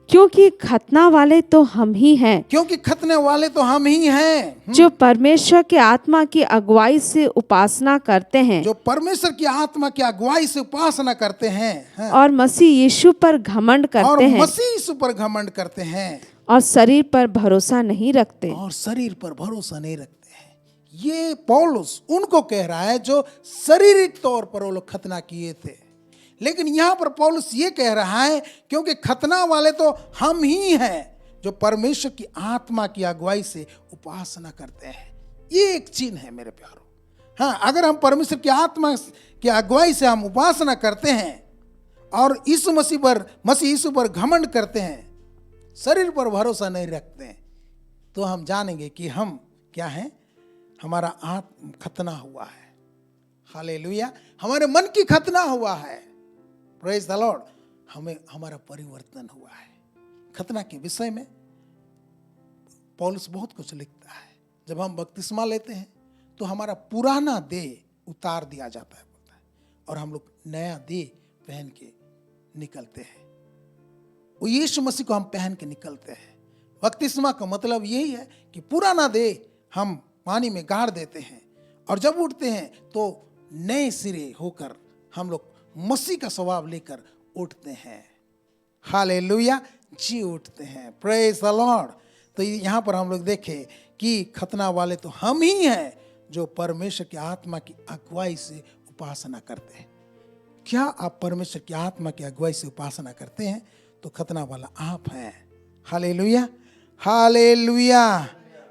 [SPEAKER 4] क्योंकि खतना वाले तो हम ही हैं,
[SPEAKER 3] क्योंकि खतने वाले तो हम ही हैं,
[SPEAKER 4] जो परमेश्वर के आत्मा की अगुवाई से उपासना करते हैं,
[SPEAKER 3] जो परमेश्वर की आत्मा की अगुवाई से उपासना करते हैं, हाँ।
[SPEAKER 4] और मसीह यीशु पर घमंड करते हैं,
[SPEAKER 3] और मसीह यीशु पर घमंड करते हैं,
[SPEAKER 4] और शरीर पर भरोसा नहीं रखते।
[SPEAKER 3] और शरीर पर भरोसा नहीं रखते हैं। ये पौलुस उनको कह रहा है जो शारीरिक तौर पर वो लोग खतना किए थे। लेकिन यहां पर पौलुस ये कह रहा है क्योंकि खतना वाले तो हम ही हैं जो परमेश्वर की आत्मा की अगुवाई से उपासना करते हैं। ये एक चिन्ह है मेरे प्यारों। हाँ, अगर हम परमेश्वर की आत्मा की अगुवाई से हम उपासना करते हैं और यीशु मसीह यीशु पर घमंड करते हैं, शरीर पर भरोसा नहीं रखते हैं, तो हम जानेंगे कि हम क्या हैं, हमारा आत्म खतना हुआ है। हालेलुया, हमारे मन की खतना हुआ है। प्रेज द लॉर्ड, हमें हमारा परिवर्तन हुआ है। खतना के विषय में पौलुस बहुत कुछ लिखता है। जब हम बपतिस्मा लेते हैं तो हमारा पुराना देह उतार दिया जाता है और हम लोग नया देह पहन के निकलते हैं। वो यीशु मसीह को हम पहन के निकलते हैं। बपतिस्मा का मतलब यही है कि पुराना देह हम पानी में गाड़ देते हैं और जब उठते हैं तो नए सिरे होकर हम लोग मसीह का स्वभाव लेकर उठते हैं। हालेलुया, जी उठते हैं। Praise the Lord. तो यहाँ पर हम लोग देखें कि खतना वाले तो हम ही हैं जो परमेश्वर की आत्मा की अगुवाई से उपासना करते हैं। क्या आप परमेश्वर की आत्मा की अगुवाई से उपासना करते हैं? तो खतना वाला आप हैं। Hallelujah, hallelujah,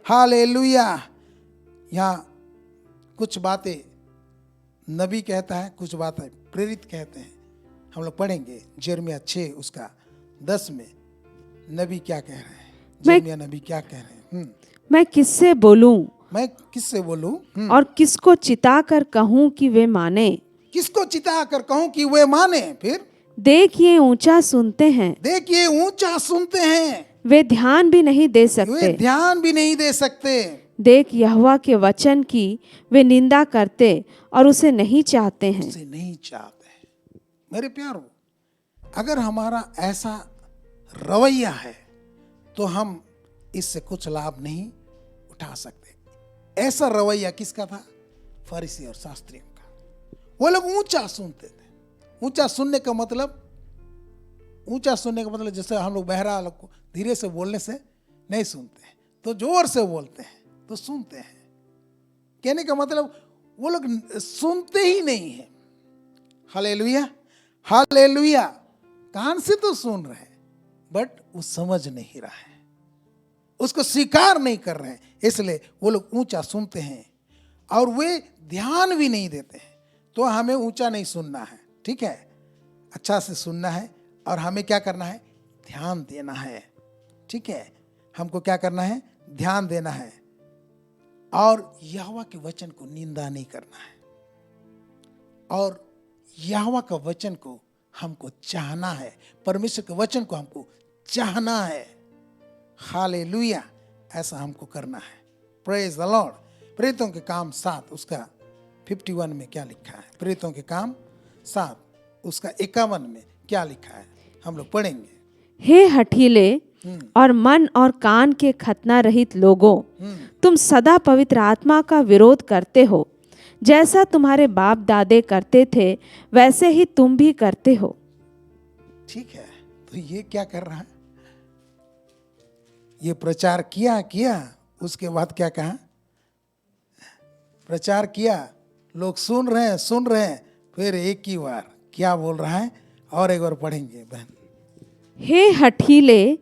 [SPEAKER 3] hallelujah. यहाँ कुछ बातें नबी कहता है, कुछ बातें प्रेरित कहते हैं। हम लोग पढ़ेंगे यिर्मयाह 6 उसका 10 में नबी क्या कह रहे हैं। यिर्मयाह नबी क्या कह रहे हैं?
[SPEAKER 4] मैं किससे बोलूं
[SPEAKER 3] मैं किससे बोलूं
[SPEAKER 4] और किसको चिता कर कहूं कि वे माने।
[SPEAKER 3] किसको चिता कर कहूं कि वे माने। फिर
[SPEAKER 4] देख ये ऊंचा सुनते हैं,
[SPEAKER 3] देखिए ऊंचा सुनते हैं,
[SPEAKER 4] वे ध्यान भी नहीं दे सकते।
[SPEAKER 3] वे ध्यान भी नहीं दे सकते।
[SPEAKER 4] देख यहोवा के वचन की वे निंदा करते और उसे नहीं चाहते हैं।
[SPEAKER 3] उसे नहीं चाहते। मेरे प्यारो, अगर हमारा ऐसा रवैया है तो हम इससे कुछ लाभ नहीं उठा सकते। ऐसा रवैया किसका था? फरीसी और शास्त्रियों का। वो लोग ऊंचा सुनते थे। ऊंचा सुनने का मतलब जैसे हम लोग बहरा लोग को धीरे से बोलने से नहीं सुनते हैं, तो जोर से बोलते हैं तो सुनते हैं। कहने का मतलब वो लोग सुनते ही नहीं है। Hallelujah, hallelujah. कान से तो सुन रहे हैं बट वो समझ नहीं रहा है, उसको स्वीकार नहीं कर रहे हैं। इसलिए वो लोग ऊंचा सुनते हैं और वे ध्यान भी नहीं देते हैं। तो हमें ऊंचा नहीं सुनना है, ठीक है, अच्छा से सुनना है और हमें क्या करना है? ध्यान देना है, ठीक है। हमको क्या करना है? ध्यान देना है और यहोवा के वचन को निंदा नहीं करना है और यहोवा का वचन को हमको चाहना है। परमेश्वर के वचन को हमको चाहना है। हालेलुया, ऐसा हमको करना है। Praise the Lord. प्रेरितों के काम 7 उसका 51 में क्या लिखा है? प्रेरितों के काम 7 उसका 51 में क्या लिखा है? हम लोग पढ़ेंगे।
[SPEAKER 4] हे हठीले और मन और कान के खतना रहित लोगों, तुम सदा पवित्र आत्मा का विरोध करते हो। जैसा तुम्हारे बाप दादे करते थे वैसे ही तुम भी करते हो।
[SPEAKER 3] ठीक है, तो ये क्या कर रहा है? ये प्रचार किया उसके बाद क्या कहा? प्रचार किया, लोग सुन रहे हैं, फिर एक ही बार क्या बोल रहा है? और एक बार पढ़ेंगे बहन।
[SPEAKER 4] हे हठीले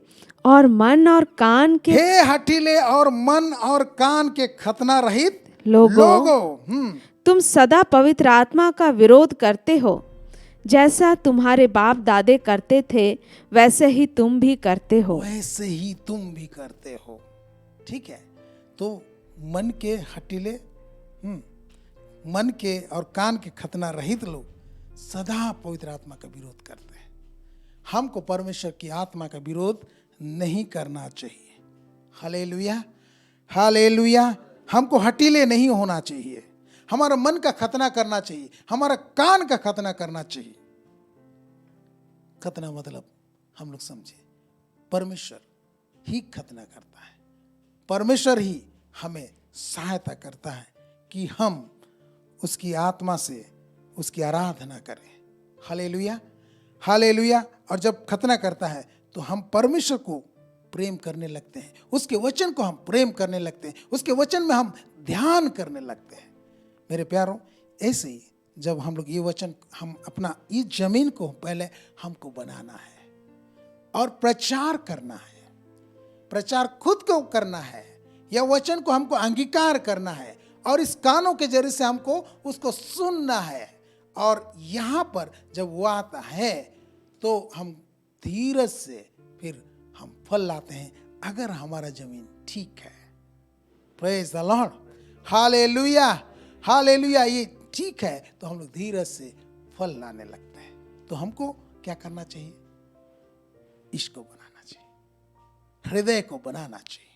[SPEAKER 4] और मन और कान के,
[SPEAKER 3] हे हठीले और मन और कान के खतना रहित
[SPEAKER 4] लोगों, तुम सदा पवित्र आत्मा का विरोध करते हो। जैसा तुम्हारे बाप दादे करते थे वैसे ही तुम भी करते हो।
[SPEAKER 3] वैसे ही तुम भी करते हो। ठीक है, तो मन के हठीले, मन के और कान के खतना रहित लोग सदा पवित्र आत्मा का विरोध करते हैं। हमको परमेश्वर की आत्मा का विरोध नहीं करना चाहिए। Hallelujah, hallelujah. हमको हठीले नहीं होना चाहिए। हमारा मन का खतना करना चाहिए, हमारा कान का खतना करना चाहिए। खतना मतलब हम लोग समझे, परमेश्वर ही खतना करता है। परमेश्वर ही हमें सहायता करता है कि हम उसकी आत्मा से उसकी आराधना करें। Hallelujah, hallelujah. और जब खतना करता है तो हम परमेश्वर को प्रेम करने लगते हैं, उसके वचन को हम प्रेम करने लगते हैं, उसके वचन में हम ध्यान करने लगते हैं। मेरे प्यारों, ऐसे ही जब हम लोग ये वचन, हम अपना इस जमीन को पहले हमको बनाना है और प्रचार करना है। प्रचार खुद को करना है, यह वचन को हमको अंगीकार करना है और इस कानों के जरिए से हमको उसको सुनना है। और यहाँ पर जब वो आता है तो हम धीरज से फिर हम फल लाते हैं, अगर हमारा जमीन ठीक है। Praise the Lord, hallelujah, hallelujah. ये ठीक है तो हम लोग धीरज से फल लाने लगते हैं। तो हमको क्या करना चाहिए? इसको बनाना चाहिए, हृदय को बनाना चाहिए,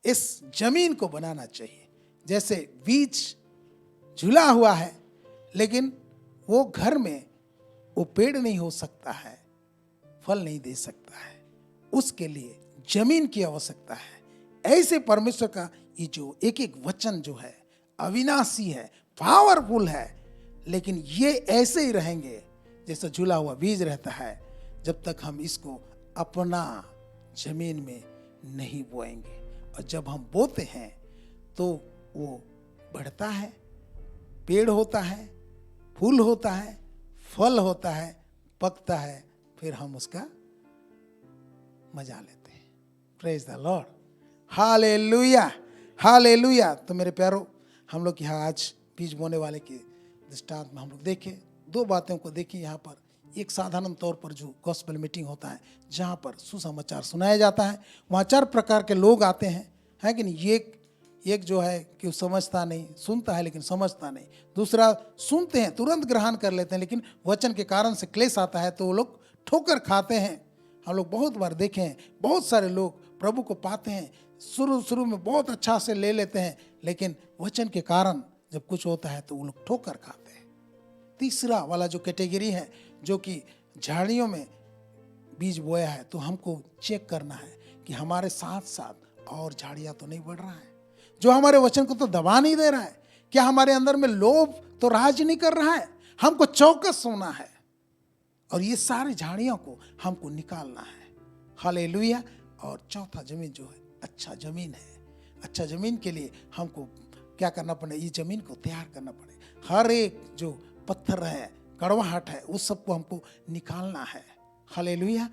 [SPEAKER 3] इस जमीन को बनाना चाहिए। जैसे बीज झुला हुआ है, लेकिन वो घर में वो पेड़ नहीं हो सकता है, फल नहीं दे सकता है, उसके लिए जमीन की आवश्यकता है। ऐसे परमेश्वर का ये जो एक एक वचन जो है अविनाशी है, पावरफुल है, लेकिन ये ऐसे ही रहेंगे जैसे झुला हुआ बीज रहता है, जब तक हम इसको अपना जमीन में नहीं बोएंगे। और जब हम बोते हैं तो वो बढ़ता है, पेड़ होता है, फूल होता है, फल होता है, पकता है, फिर हम उसका मजा लेते हैं। Praise the Lord, hallelujah, hallelujah. तो मेरे प्यारों, हम लोग यहाँ आज बीज बोने वाले के दृष्टांत में हम लोग देखें, दो बातों को देखें। यहाँ पर एक साधारण तौर पर जो गॉस्पेल मीटिंग होता है, जहाँ पर सुसमाचार सुनाया जाता है, वहाँ 4 प्रकार के लोग आते हैं, है कि नहीं। एक जो है कि वो समझता नहीं, सुनता है लेकिन समझता नहीं। दूसरा सुनते हैं, तुरंत ग्रहण कर लेते हैं, लेकिन वचन के कारण से क्लेश आता है तो वो लोग ठोकर खाते हैं। हम लोग बहुत बार देखे हैं, बहुत सारे लोग प्रभु को पाते हैं, शुरू में बहुत अच्छा से ले लेते हैं, लेकिन वचन के कारण जब कुछ होता है तो वो लोग ठोकर खाते हैं। तीसरा वाला जो कैटेगरी है, जो कि झाड़ियों में बीज बोया है, तो हमको चेक करना है कि हमारे साथ साथ और झाड़ियाँ तो नहीं बढ़ रहा है, जो हमारे वचन को तो दबा नहीं दे रहा है। क्या हमारे अंदर में लोभ तो राज नहीं कर रहा है? हमको चौकस होना है और ये सारी झाड़ियों को हमको निकालना है। हालेलुया। और चौथा जमीन जो है अच्छा जमीन है। अच्छा जमीन के लिए हमको क्या करना पड़े? ये जमीन को तैयार करना पड़े। हर एक जो पत्थर है, कड़वाहट है, उस सबको हमको निकालना है। Hallelujah,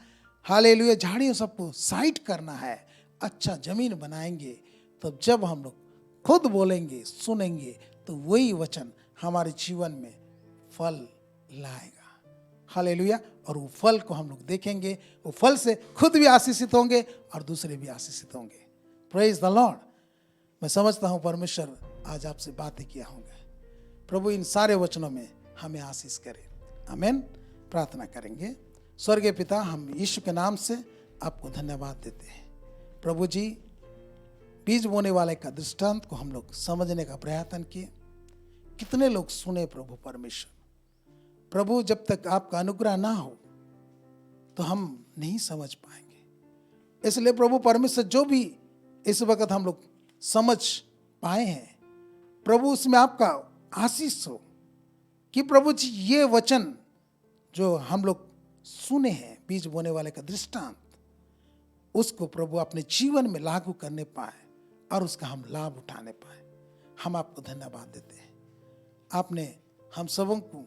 [SPEAKER 3] hallelujah. झाड़ियों सबको साइड करना है, अच्छा जमीन बनाएंगे। तब जब हम लोग खुद बोलेंगे, सुनेंगे, तो वही वचन हमारे जीवन में फल लाएगा। हालेलुया। और वो फल को हम लोग देखेंगे, वो फल से खुद भी आशीषित होंगे और दूसरे भी आशीषित होंगे। Praise the Lord. मैं समझता हूँ परमेश्वर आज आपसे बातें किया होंगे। प्रभु इन सारे वचनों में हमें आशीष करे। आमीन। प्रार्थना करेंगे। स्वर्गीय पिता, हम यीशु के नाम से आपको धन्यवाद देते हैं। प्रभु जी, बीज बोने वाले का दृष्टांत को हम लोग समझने का प्रयत्न किए। कितने लोग सुने प्रभु परमेश्वर। प्रभु, जब तक आपका अनुग्रह ना हो तो हम नहीं समझ पाएंगे। इसलिए प्रभु परमेश्वर, जो भी इस वक्त हम लोग समझ पाए हैं, प्रभु उसमें आपका आशीष हो कि प्रभु जी ये वचन जो हम लोग सुने हैं, बीज बोने वाले का दृष्टांत, उसको प्रभु अपने जीवन में लागू करने पाए और उसका हम लाभ उठाने पाए। हम आपको धन्यवाद देते हैं। आपने हम सबों को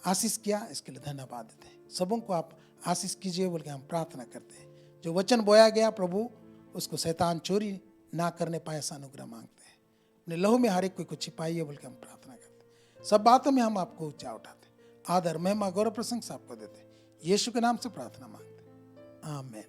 [SPEAKER 3] आशीष किया, इसके लिए धन्यवाद देते हैं। सबों को आप आशीष कीजिए बोल के हम प्रार्थना करते हैं। जो वचन बोया गया प्रभु, उसको शैतान चोरी ना करने पाए, ऐसा अनुग्रह मांगते हैं। अपने लहू में हर एक कोई को छिपाइए बोल के हम प्रार्थना करते हैं। सब बातों में हम आपको ऊंचा उठाते हैं। आदर, महिमा, गौरव, प्रशंसा आपको देते हैं। यीशु के नाम से प्रार्थना मांगते हैं। आमीन।